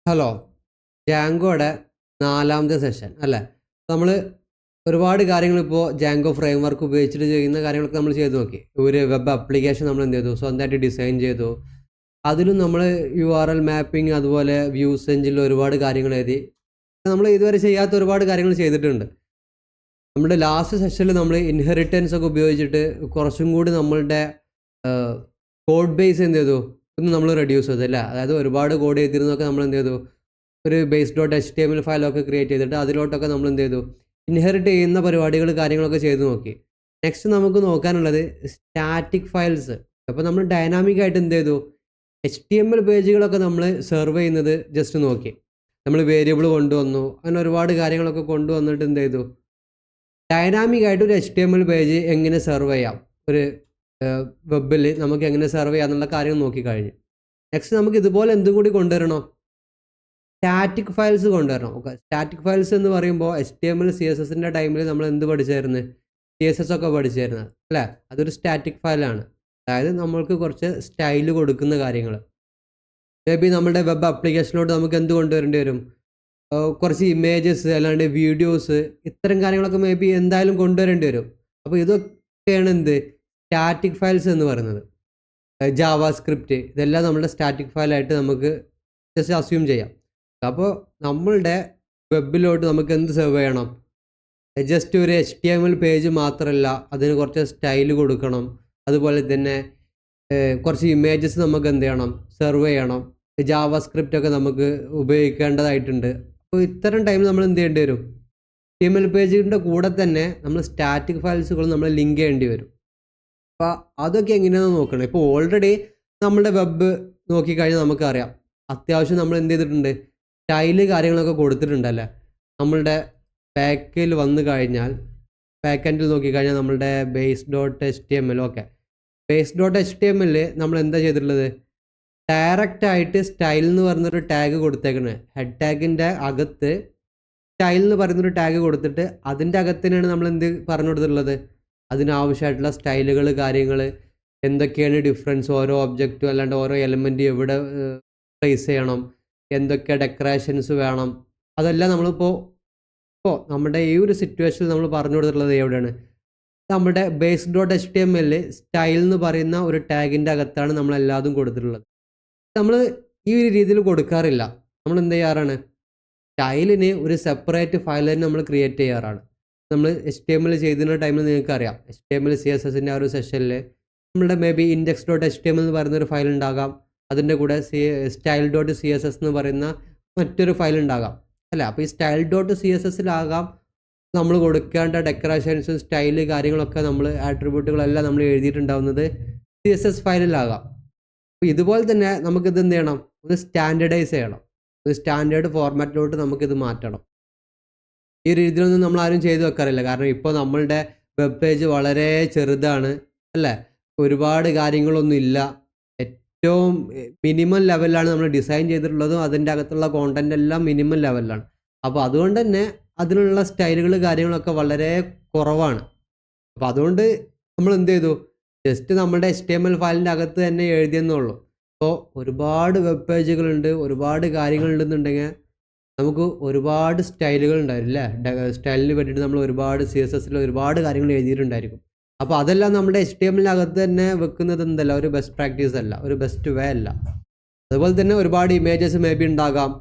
Hello, ജാങ്കോയുടെ 4ാമത്തെ session അല്ലേ? നമ്മൾ ഒരുപാട് കാര്യങ്ങൾ ഇപ്പോൾ ജാങ്കോ ഫ്രെയിം വർക്ക് ഉപയോഗിച്ചിട്ട് ചെയ്യുന്ന കാര്യങ്ങളൊക്കെ നമ്മൾ ചെയ്ത് നോക്കി. ഒരു വെബ് ആപ്ലിക്കേഷൻ നമ്മൾ എന്ത് ചെയ്തു, സ്വന്തമായിട്ട് ഡിസൈൻ ചെയ്തു. അതിലും നമ്മൾ URL മാപ്പിംഗ്, അതുപോലെ വ്യൂസ് എഞ്ചിനിൽ ഒരുപാട് കാര്യങ്ങൾ എഴുതി. നമ്മൾ ഇതുവരെ ചെയ്യാത്ത ഒരുപാട് കാര്യങ്ങൾ ചെയ്തിട്ടുണ്ട്. നമ്മുടെ ലാസ്റ്റ് സെഷനിൽ നമ്മൾ ഇൻഹെറിറ്റൻസ് ഒക്കെ ഉപയോഗിച്ചിട്ട് കുറച്ചും കൂടി നമ്മളുടെ കോഡ് ബേസ് എന്ത് ചെയ്തു, ഒന്ന് നമ്മൾ റെഡ്യൂസ് ചെയ്തു അല്ലേ? അതായത് ഒരുപാട് കോഡ് ചെയ്തിരുന്നൊക്കെ നമ്മൾ എന്ത് ചെയ്തു, ഒരു base.html ഫയലൊക്കെ ക്രിയേറ്റ് ചെയ്തിട്ട് അതിലോട്ടൊക്കെ നമ്മൾ എന്ത് ചെയ്തു, ഇൻഹെറിറ്റ് ചെയ്യുന്ന പരിപാടികൾ കാര്യങ്ങളൊക്കെ ചെയ്ത് നോക്കി. നെക്സ്റ്റ് നമുക്ക് നോക്കാനുള്ളത് സ്റ്റാറ്റിക് ഫയൽസ്. അപ്പോൾ നമ്മൾ ഡൈനാമിക് ആയിട്ട് എന്ത് ചെയ്തു, HTML പേജുകളൊക്കെ നമ്മൾ സെർവ് ചെയ്യുന്നത് ജസ്റ്റ് നോക്കി. നമ്മൾ വേരിയബിൾ കൊണ്ടുവന്നു, അങ്ങനെ ഒരുപാട് കാര്യങ്ങളൊക്കെ കൊണ്ടുവന്നിട്ട് എന്ത് ചെയ്തു, ഡൈനാമിക് ആയിട്ട് ഒരു HTML പേജ് എങ്ങനെ സെർവ് ചെയ്യാം, ഒരു വെബിൽ നമുക്ക് എങ്ങനെ സെർവ് ചെയ്യാം എന്നുള്ള കാര്യങ്ങൾ നോക്കിക്കഴിഞ്ഞു. നെക്സ്റ്റ് നമുക്ക് ഇതുപോലെ എന്തും കൂടി കൊണ്ടുവരണം, സ്റ്റാറ്റിക് ഫയൽസ് കൊണ്ടുവരണം. ഓക്കെ, സ്റ്റാറ്റിക് ഫയൽസ് എന്ന് പറയുമ്പോൾ HTML CSSൻ്റെ ടൈമിൽ നമ്മൾ എന്ത് പഠിച്ചായിരുന്നു, CSS ഒക്കെ പഠിച്ചായിരുന്നു അല്ലേ? അതൊരു സ്റ്റാറ്റിക് ഫയലാണ്. അതായത് നമ്മൾക്ക് കുറച്ച് സ്റ്റൈൽ കൊടുക്കുന്ന കാര്യങ്ങൾ. മേ ബി നമ്മുടെ വെബ് ആപ്ലിക്കേഷനിലോട്ട് നമുക്ക് എന്ത് കൊണ്ടുവരേണ്ടി വരും, കുറച്ച് ഇമേജസ് അല്ലാണ്ട് വീഡിയോസ്, ഇത്തരം കാര്യങ്ങളൊക്കെ മേ ബി എന്തായാലും കൊണ്ടുവരേണ്ടി വരും. അപ്പോൾ ഇതൊക്കെയാണ് എന്ത്, സ്റ്റാറ്റിക് ഫയൽസ് എന്ന് പറയുന്നത്. ജാവാ സ്ക്രിപ്റ്റ്, ഇതെല്ലാം നമ്മുടെ സ്റ്റാറ്റിക് ഫയലായിട്ട് നമുക്ക് ജസ്റ്റ് അസ്യൂം ചെയ്യാം. അപ്പോൾ നമ്മളുടെ വെബിലോട്ട് നമുക്ക് എന്ത് സെർവ് ചെയ്യണം, ജസ്റ്റ് ഒരു HTML പേജ് മാത്രമല്ല, അതിന് കുറച്ച് സ്റ്റൈൽ കൊടുക്കണം. അതുപോലെ തന്നെ കുറച്ച് ഇമേജസ് നമുക്ക് എന്ത് ചെയ്യണം, സെർവ് ചെയ്യണം. ജാവാ സ്ക്രിപ്റ്റ് ഒക്കെ നമുക്ക് ഉപയോഗിക്കേണ്ടതായിട്ടുണ്ട്. അപ്പോൾ ഇത്തരം ടൈമിൽ നമ്മൾ എന്ത് ചെയ്യേണ്ടി വരും, HTML പേജിൻ്റെ കൂടെ തന്നെ നമ്മൾ സ്റ്റാറ്റിക് ഫയൽസുകൾ നമ്മൾ ലിങ്ക് ചെയ്യേണ്ടി വരും. അപ്പോൾ അതൊക്കെ എങ്ങനെയാണെന്ന് നോക്കണം. ഇപ്പോൾ ഓൾറെഡി നമ്മുടെ വെബ് നോക്കിക്കഴിഞ്ഞാൽ നമുക്കറിയാം, അത്യാവശ്യം നമ്മൾ എന്ത് ചെയ്തിട്ടുണ്ട്, സ്റ്റൈല് കാര്യങ്ങളൊക്കെ കൊടുത്തിട്ടുണ്ടല്ലേ. നമ്മളുടെ ബാക്കിൽ വന്നു കഴിഞ്ഞാൽ, ബാക്ക് എൻഡിൽ നോക്കിക്കഴിഞ്ഞാൽ നമ്മളുടെ base.html, ഓക്കെ, base.html നമ്മൾ എന്താ ചെയ്തിട്ടുള്ളത്, ഡയറക്റ്റായിട്ട് സ്റ്റൈൽ എന്ന് പറയുന്നൊരു ടാഗ് കൊടുത്തേക്കണേ. ഹെഡ് ടാഗിൻ്റെ അകത്ത് സ്റ്റൈൽ എന്ന് പറയുന്നൊരു ടാഗ് കൊടുത്തിട്ട് അതിൻ്റെ അകത്തിനാണ് നമ്മൾ എന്ത് പറഞ്ഞു കൊടുത്തിട്ടുള്ളത്, അതിനാവശ്യമായിട്ടുള്ള സ്റ്റൈലുകൾ കാര്യങ്ങൾ എന്തൊക്കെയാണ് ഡിഫറൻസ്, ഓരോ ഒബ്ജക്റ്റും അല്ലാണ്ട് ഓരോ എലമെൻറ്റ് എവിടെ പ്ലേസ് ചെയ്യണം, എന്തൊക്കെ ഡെക്കറേഷൻസ് വേണം, അതെല്ലാം നമ്മളിപ്പോൾ നമ്മുടെ ഈ ഒരു സിറ്റുവേഷനിൽ നമ്മൾ പറഞ്ഞു കൊടുത്തിട്ടുള്ളത് എവിടെയാണ്, നമ്മുടെ base.html സ്റ്റൈൽ എന്ന് പറയുന്ന ഒരു ടാഗിൻ്റെ അകത്താണ് നമ്മളെല്ലാതും കൊടുത്തിട്ടുള്ളത്. നമ്മൾ ഈ ഒരു രീതിയിൽ കൊടുക്കാറില്ല. നമ്മൾ എന്ത് ചെയ്യാറാണ്, സ്റ്റൈലിന് ഒരു സെപ്പറേറ്റ് ഫയൽ തന്നെ നമ്മൾ ക്രിയേറ്റ് ചെയ്യാറാണ്. നമ്മൾ HTML ചെയ്തിരുന്ന ടൈമിൽ നിങ്ങൾക്ക് അറിയാം, HTML CSSൻ്റെ ആ ഒരു സെഷനിൽ നമ്മുടെ മേ ബി index.html എന്ന് പറയുന്നൊരു ഫയൽ ഉണ്ടാകാം, അതിൻ്റെ കൂടെ style.css എന്ന് പറയുന്ന മറ്റൊരു ഫയൽ ഉണ്ടാകാം അല്ലേ? അപ്പോൾ ഈ style.cssലാകാം നമ്മൾ കൊടുക്കേണ്ട ഡെക്കറേഷൻസും സ്റ്റൈല് കാര്യങ്ങളൊക്കെ, നമ്മൾ ആട്രിബ്യൂട്ടുകളെല്ലാം നമ്മൾ എഴുതിയിട്ടുണ്ടാവുന്നത് CSS ഫയലിലാകാം. അപ്പോൾ ഇതുപോലെ തന്നെ നമുക്കിത് എന്ത് ചെയ്യണം, ഒന്ന് സ്റ്റാൻഡേർഡൈസ് ചെയ്യണം, ഒരു സ്റ്റാൻഡേർഡ് ഫോർമാറ്റിലോട്ട് നമുക്കിത് മാറ്റണം. ഈ രീതിയിലൊന്നും നമ്മൾ ആരും ചെയ്തു വെക്കാറില്ല. കാരണം ഇപ്പോൾ നമ്മളുടെ വെബ് പേജ് വളരെ ചെറുതാണ് അല്ലേ, ഒരുപാട് കാര്യങ്ങളൊന്നും ഇല്ല, ഏറ്റവും മിനിമം ലെവലിലാണ് നമ്മൾ ഡിസൈൻ ചെയ്തിട്ടുള്ളതും അതിൻ്റെ അകത്തുള്ള കോണ്ടൻ്റ് എല്ലാം മിനിമം ലെവലിലാണ്. അപ്പോൾ അതുകൊണ്ട് തന്നെ അതിനുള്ള സ്റ്റൈലുകൾ കാര്യങ്ങളൊക്കെ വളരെ കുറവാണ്. അപ്പോൾ അതുകൊണ്ട് നമ്മൾ എന്ത് ചെയ്തു, ജസ്റ്റ് നമ്മുടെ HTML ഫയലിൻ്റെ അകത്ത് തന്നെ എഴുതിയെന്നുള്ളൂ. അപ്പോൾ ഒരുപാട് വെബ് പേജുകളുണ്ട്, ഒരുപാട് കാര്യങ്ങളുണ്ടെന്നുണ്ടെങ്കിൽ നമുക്ക് ഒരുപാട് സ്റ്റൈലുകൾ ഉണ്ടായിരുന്നു അല്ലേ. സ്റ്റൈലിന് വേണ്ടിയിട്ട് നമ്മൾ ഒരുപാട് CSSൽ ഒരുപാട് കാര്യങ്ങൾ എഴുതിയിട്ടുണ്ടായിരിക്കും. അപ്പോൾ അതെല്ലാം നമ്മുടെ HTMLനകത്ത് തന്നെ വെക്കുന്നത് എന്തല്ല, ഒരു ബെസ്റ്റ് പ്രാക്ടീസ് അല്ല, ഒരു ബെസ്റ്റ് വേ അല്ല. അതുപോലെ തന്നെ ഒരുപാട് ഇമേജസ് മേ ബി ഉണ്ടാകാം.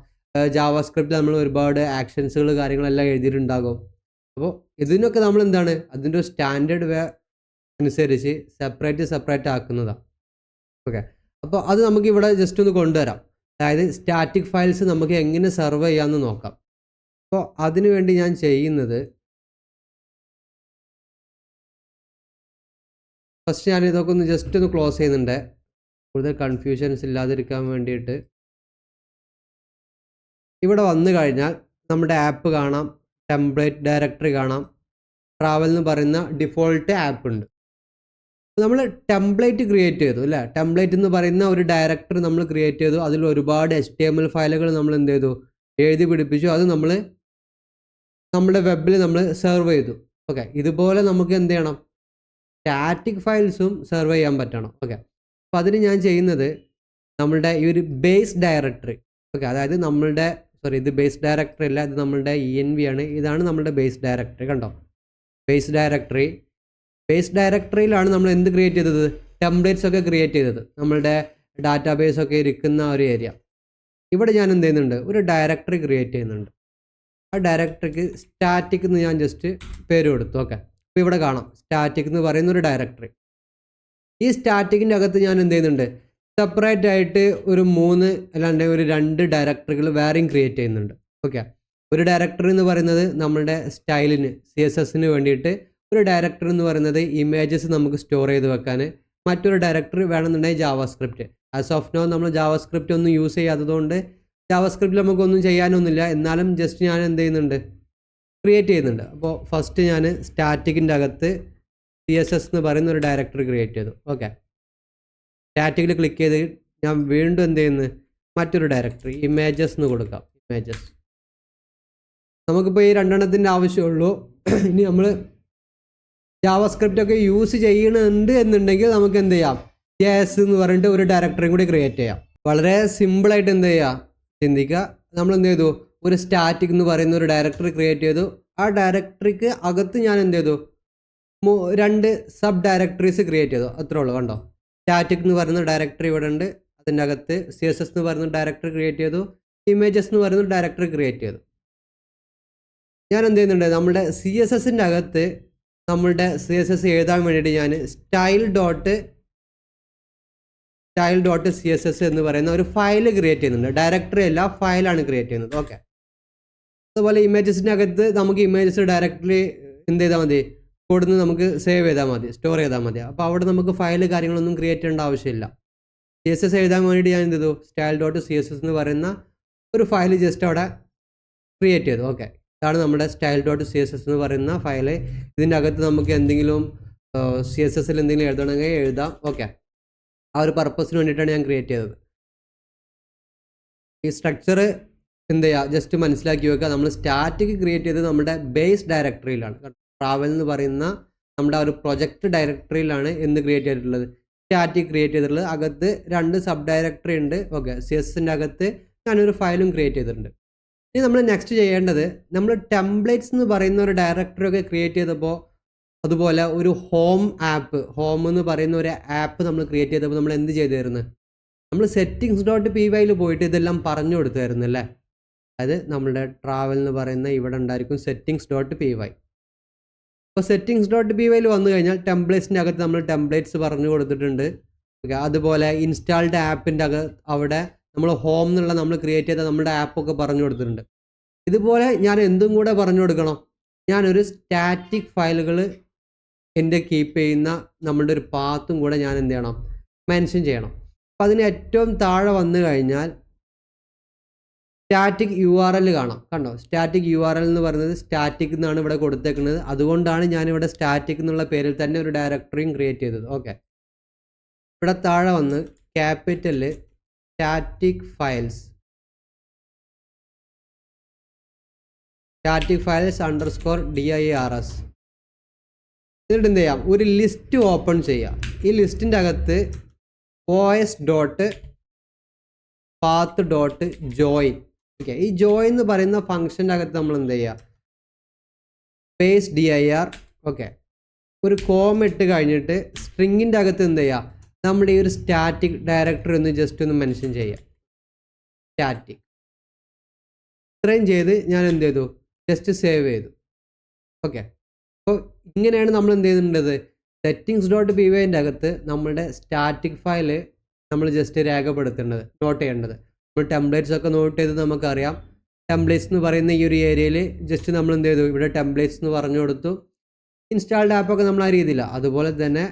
ജാവാ സ്ക്രിപ്റ്റിൽ നമ്മൾ ഒരുപാട് ആക്ഷൻസുകൾ കാര്യങ്ങളെല്ലാം എഴുതിയിട്ടുണ്ടാകും. അപ്പോൾ ഇതിനൊക്കെ നമ്മൾ എന്താണ്, അതിൻ്റെ ഒരു സ്റ്റാൻഡേർഡ് വേ അനുസരിച്ച് സെപ്പറേറ്റ് ആക്കുന്നതാണ്. ഓക്കെ, അപ്പോൾ അത് നമുക്ക് ഇവിടെ ജസ്റ്റ് ഒന്ന് കൊണ്ടുവരാം. അതായത് സ്റ്റാറ്റിക് ഫയൽസ് നമുക്ക് എങ്ങനെ സെർവ് ചെയ്യാമെന്ന് നോക്കാം. അപ്പോൾ അതിനു വേണ്ടി ഞാൻ ചെയ്യുന്നത്, ഫസ്റ്റ് ഞാൻ ഇതൊക്കെ ഒന്ന് ജസ്റ്റ് ഒന്ന് ക്ലോസ് ചെയ്യുന്നുണ്ട്, കൂടുതൽ കൺഫ്യൂഷൻസ് ഇല്ലാതിരിക്കാൻ വേണ്ടിയിട്ട്. ഇവിടെ വന്നു കഴിഞ്ഞാൽ നമ്മുടെ ആപ്പ് കാണാം, ടെംപ്ലേറ്റ് ഡയറക്ടറി കാണാം, ട്രാവൽ എന്ന് പറയുന്ന ഡിഫോൾട്ട് ആപ്പ് ഉണ്ട്. നമ്മൾ ടെംപ്ലേറ്റ് ക്രിയേറ്റ് ചെയ്തു അല്ലേ, ടെംപ്ലേറ്റ് എന്ന് പറയുന്ന ഒരു ഡയറക്ടറി നമ്മൾ ക്രിയേറ്റ് ചെയ്തു. അതിൽ ഒരുപാട് HTML ഫയലുകൾ നമ്മൾ എന്ത് ചെയ്തു, എഴുതി പിടിപ്പിച്ചു. അത് നമ്മൾ നമ്മുടെ വെബിൽ നമ്മൾ സെർവ് ചെയ്തു. ഓക്കെ, ഇതുപോലെ നമുക്ക് എന്ത് ചെയ്യണം, സ്റ്റാറ്റിക് ഫയൽസും സെർവ് ചെയ്യാൻ പറ്റണം. ഓക്കെ, അപ്പോൾ അതിന് ഞാൻ ചെയ്യുന്നത്, നമ്മളുടെ ഈ ഒരു ബേസ് ഡയറക്ടറി ഓക്കെ, അതായത് നമ്മളുടെ ഇത് ബേസ് ഡയറക്ടറി അല്ല, ഇത് നമ്മളുടെ env ആണ്. ഇതാണ് നമ്മളുടെ ബേസ് ഡയറക്ടറി. കണ്ടോ, ബേസ് ഡയറക്ടറിയിലാണ് നമ്മൾ എന്ത് ക്രിയേറ്റ് ചെയ്തത്? ടെംപ്ലേറ്റ്സ് ഒക്കെ ക്രിയേറ്റ് ചെയ്തത്, നമ്മളുടെ ഡാറ്റാബേസ് ഒക്കെ ഇരിക്കുന്ന ഒരു ഏരിയ. ഇവിടെ ഞാൻ എന്ത് ചെയ്യുന്നുണ്ട്? ഒരു ഡയറക്ടറി ക്രിയേറ്റ് ചെയ്യുന്നുണ്ട്. ആ ഡയറക്ടറിക്ക് സ്റ്റാറ്റിക് എന്ന് ഞാൻ ജസ്റ്റ് പേര് കൊടുത്തു. ഓക്കെ, അപ്പോൾ ഇവിടെ കാണാം സ്റ്റാറ്റിക് എന്ന് പറയുന്ന ഒരു ഡയറക്ടറി. ഈ സ്റ്റാറ്റിക്കിൻ്റെ അകത്ത് ഞാൻ എന്ത് ചെയ്യുന്നുണ്ട്? സെപ്പറേറ്റ് ആയിട്ട് ഒരു 3 അല്ലാണ്ട് ഒരു 2 ഡയറക്ടറികൾ വേറെയും ക്രിയേറ്റ് ചെയ്യുന്നുണ്ട്. ഓക്കെ, ഒരു ഡയറക്ടറി എന്ന് പറയുന്നത് നമ്മളുടെ സ്റ്റൈലിന് CSSന് വേണ്ടിയിട്ട്, ഒരു ഡയറക്ടറി എന്ന് പറയുന്നത് ഇമേജസ് നമുക്ക് സ്റ്റോർ ചെയ്ത് വെക്കാൻ, മറ്റൊരു ഡയറക്ടറി വേണമെന്നുണ്ടെങ്കിൽ ജാവാസ്ക്രിപ്റ്റ്. ആസ് ഓഫ് നോ നമ്മൾ ജാവാസ്ക്രിപ്റ്റ് ഒന്നും യൂസ് ചെയ്യാത്തതുകൊണ്ട് ജാവാസ്ക്രിപ്റ്റിൽ നമുക്കൊന്നും ചെയ്യാനൊന്നുമില്ല. എന്നാലും ജസ്റ്റ് ഞാൻ എന്ത് ചെയ്യുന്നുണ്ട്? ക്രിയേറ്റ് ചെയ്യുന്നുണ്ട്. അപ്പോൾ ഫസ്റ്റ് ഞാൻ സ്റ്റാറ്റിക്കിൻ്റെ അകത്ത് CSS എന്ന് പറയുന്ന ഒരു ഡയറക്ടറി ക്രിയേറ്റ് ചെയ്തു. ഓക്കെ, സ്റ്റാറ്റിക്കിൽ ക്ലിക്ക് ചെയ്ത് ഞാൻ വീണ്ടും എന്ത് ചെയ്യുന്നു? മറ്റൊരു ഡയറക്ടറി ഇമേജസ് എന്ന് കൊടുക്കാം. ഇമേജസ് നമുക്കിപ്പോൾ ഈ 2 എണ്ണത്തിൻ്റെ ആവശ്യമുള്ളൂ. ഇനി നമ്മൾ ജാവാസ്ക്രിപ്റ്റ് ഒക്കെ യൂസ് ചെയ്യണുണ്ട് എന്നുണ്ടെങ്കിൽ നമുക്ക് എന്ത് ചെയ്യാം? JS എന്ന് പറഞ്ഞിട്ട് ഒരു ഡയറക്ടറിയും കൂടി ക്രിയേറ്റ് ചെയ്യാം. വളരെ സിമ്പിളായിട്ട് എന്ത് ചെയ്യുക? ചിന്തിക്കുക. നമ്മൾ എന്ത് ചെയ്തു? ഒരു സ്റ്റാറ്റിക് എന്ന് പറയുന്ന ഒരു ഡയറക്ടറി ക്രിയേറ്റ് ചെയ്തു. ആ ഡയറക്ടറിക്ക് അകത്ത് ഞാൻ എന്ത് ചെയ്തു? 2 സബ് ഡയറക്ടറീസ് ക്രിയേറ്റ് ചെയ്തു. അത്രേ ഉള്ളൂ. കണ്ടോ, സ്റ്റാറ്റിക് എന്ന് പറയുന്ന ഡയറക്ടറി ഇവിടെ ഉണ്ട്. അതിൻ്റെ അകത്ത് CSS എന്ന് പറയുന്ന ഡയറക്ടറി ക്രിയേറ്റ് ചെയ്തു. ഇമേജസ് എന്ന് പറയുന്ന ഡയറക്ടറി ക്രിയേറ്റ് ചെയ്തു. ഞാൻ എന്ത് ചെയ്യുന്നുണ്ട്? നമ്മുടെ CSSൻ്റെ അകത്ത് നമ്മളുടെ CSS എഴുതാൻ വേണ്ടിയിട്ട് ഞാൻ സ്റ്റൈൽ ഡോട്ട് CSS എന്ന് പറയുന്ന ഒരു ഫയൽ ക്രിയേറ്റ് ചെയ്യുന്നുണ്ട്. ഡയറക്ടറി അല്ല, ഫയലാണ് ക്രിയേറ്റ് ചെയ്യുന്നത്. ഓക്കെ, അതുപോലെ ഇമേജസിൻ്റെ അകത്ത് നമുക്ക് ഇമേജസ് ഡയറക്ടറി എന്ത് ചെയ്താൽ മതി? കൊടുന്ന് നമുക്ക് സേവ് ചെയ്താൽ മതി, സ്റ്റോർ ചെയ്താൽ മതി. അപ്പോൾ അവിടെ നമുക്ക് ഫയൽ കാര്യങ്ങളൊന്നും ക്രിയേറ്റ് ചെയ്യേണ്ട ആവശ്യമില്ല. CSS എഴുതാൻ വേണ്ടിയിട്ട് ഞാൻ എന്ത് ചെയ്തു? സ്റ്റൈൽ ഡോട്ട് CSS എന്ന് പറയുന്ന ഒരു ഫയൽ ജസ്റ്റ് അവിടെ ക്രിയേറ്റ് ചെയ്തു. ഓക്കെ, ഇതാണ് നമ്മുടെ സ്റ്റൈൽ ഡോട്ട് CSS എന്ന് പറയുന്ന ഫയൽ. ഇതിൻ്റെ അകത്ത് നമുക്ക് എന്തെങ്കിലും CSSൽ എന്തെങ്കിലും എഴുതണമെങ്കിൽ എഴുതാം. ഓക്കെ, ആ ഒരു പർപ്പസിന് വേണ്ടിയിട്ടാണ് ഞാൻ ക്രിയേറ്റ് ചെയ്തത്. ഈ സ്ട്രക്ചർ എന്ത് ചെയ്യുക? ജസ്റ്റ് മനസ്സിലാക്കി വെക്കുക. നമ്മൾ സ്റ്റാറ്റിക് ക്രിയേറ്റ് ചെയ്തത് നമ്മുടെ ബേസ് ഡയറക്ടറിയിലാണ്. ട്രാവൽ എന്ന് പറയുന്ന നമ്മുടെ ഒരു പ്രൊജക്റ്റ് ഡയറക്ടറിയിലാണ് എന്ത് ക്രിയേറ്റ് ചെയ്തിട്ടുള്ളത്? സ്റ്റാറ്റിക് ക്രിയേറ്റ് ചെയ്തിട്ടുള്ളത്. അകത്ത് 2 സബ് ഡയറക്ടറി ഉണ്ട്. ഓക്കെ, CSSൻ്റെ അകത്ത് ഞാനൊരു ഫയലും ക്രിയേറ്റ് ചെയ്തിട്ടുണ്ട്. ഇനി നമ്മൾ നെക്സ്റ്റ് ചെയ്യേണ്ടത്, നമ്മൾ ടെംപ്ലേറ്റ്സ് എന്ന് പറയുന്ന ഒരു ഡയറക്ടറി ഒക്കെ ക്രിയേറ്റ് ചെയ്തപ്പോൾ, അതുപോലെ ഒരു ഹോം എന്ന് പറയുന്ന ഒരു ആപ്പ് നമ്മൾ ക്രിയേറ്റ് ചെയ്തപ്പോൾ നമ്മൾ എന്ത് ചെയ്തിരുന്നു? നമ്മൾ settings.py പോയിട്ട് ഇതെല്ലാം പറഞ്ഞു കൊടുത്തായിരുന്നു അല്ലേ? അതായത് നമ്മളുടെ ട്രാവൽ എന്ന് പറയുന്ന ഇവിടെ ഉണ്ടായിരിക്കും settings.py. അപ്പോൾ settings.py വന്നു കഴിഞ്ഞാൽ ടെംപ്ലേറ്റ്സിൻ്റെ അകത്ത് നമ്മൾ ടെംപ്ലേറ്റ്സ് പറഞ്ഞു കൊടുത്തിട്ടുണ്ട്. ഓക്കെ, അതുപോലെ ഇൻസ്റ്റാൾഡ് ആപ്പിൻ്റെ അവിടെ നമ്മൾ ഹോം എന്നുള്ള നമ്മൾ ക്രിയേറ്റ് ചെയ്ത നമ്മുടെ ആപ്പൊക്കെ പറഞ്ഞു കൊടുത്തിട്ടുണ്ട്. ഇതുപോലെ ഞാൻ എന്തും കൂടെ പറഞ്ഞു കൊടുക്കണം? ഞാനൊരു സ്റ്റാറ്റിക് ഫയലുകൾ എൻ്റെ കീപ്പ് ചെയ്യുന്ന നമ്മളുടെ ഒരു പാത്തും കൂടെ ഞാൻ എന്ത് ചെയ്യണം? മെൻഷൻ ചെയ്യണം. അപ്പം അതിന് ഏറ്റവും താഴെ വന്നു കഴിഞ്ഞാൽ സ്റ്റാറ്റിക് URL കാണാം. കണ്ടോ, സ്റ്റാറ്റിക് URL എന്ന് പറയുന്നത് സ്റ്റാറ്റിക് എന്നാണ് ഇവിടെ കൊടുത്തേക്കുന്നത്. അതുകൊണ്ടാണ് ഞാനിവിടെ സ്റ്റാറ്റിക് എന്നുള്ള പേരിൽ തന്നെ ഒരു ഡയറക്ടറിയും ക്രിയേറ്റ് ചെയ്തത്. ഓക്കെ, ഇവിടെ താഴെ വന്ന് ക്യാപിറ്റല് സ്റ്റാറ്റിക് ഫയൽസ് _dirs എന്നിട്ട് എന്ത് ചെയ്യാം? ഒരു ലിസ്റ്റ് ഓപ്പൺ ചെയ്യാം. ഈ ലിസ്റ്റിൻ്റെ അകത്ത് os.path.join. ഓക്കെ, ഈ ജോയിൻ എന്ന് പറയുന്ന ഫംഗ്ഷൻ്റെ അകത്ത് നമ്മൾ എന്ത് ചെയ്യുക? dir. ഓക്കെ, ഒരു കോമ ഇട്ട് കഴിഞ്ഞിട്ട് സ്ട്രിങ്ങിൻ്റെ അകത്ത് എന്ത് ചെയ്യുക? നമ്മുടെ ഈ ഒരു സ്റ്റാറ്റിക് ഡയറക്ടറി ഒന്ന് ജസ്റ്റ് ഒന്ന് മെൻഷൻ ചെയ്യുക. സ്റ്റാറ്റിക് ഇത്രയും ചെയ്ത് ഞാൻ എന്ത് ചെയ്തു? ജസ്റ്റ് സേവ് ചെയ്തു. ഓക്കെ, അപ്പോൾ ഇങ്ങനെയാണ് നമ്മൾ എന്ത് ചെയ്തിട്ടുള്ളത്? settings.py അകത്ത് നമ്മളുടെ സ്റ്റാറ്റിക് ഫയൽ നമ്മൾ ജസ്റ്റ് രേഖപ്പെടുത്തേണ്ടത്, നോട്ട് ചെയ്യേണ്ടത്. നമ്മൾ ടെംപ്ലേറ്റ്സ് ഒക്കെ നോട്ട് ചെയ്ത് നമുക്കറിയാം. ടെംപ്ലേറ്റ്സ് എന്ന് പറയുന്ന ഈ ഒരു ഏരിയയിൽ ജസ്റ്റ് നമ്മൾ എന്ത് ചെയ്തു? ഇവിടെ ടെംപ്ലേറ്റ്സ് എന്ന് പറഞ്ഞു കൊടുത്തു. ഇൻസ്റ്റാൾഡ് ആപ്പൊക്കെ നമ്മൾ ആ രീതിയില്ല. അതുപോലെ തന്നെ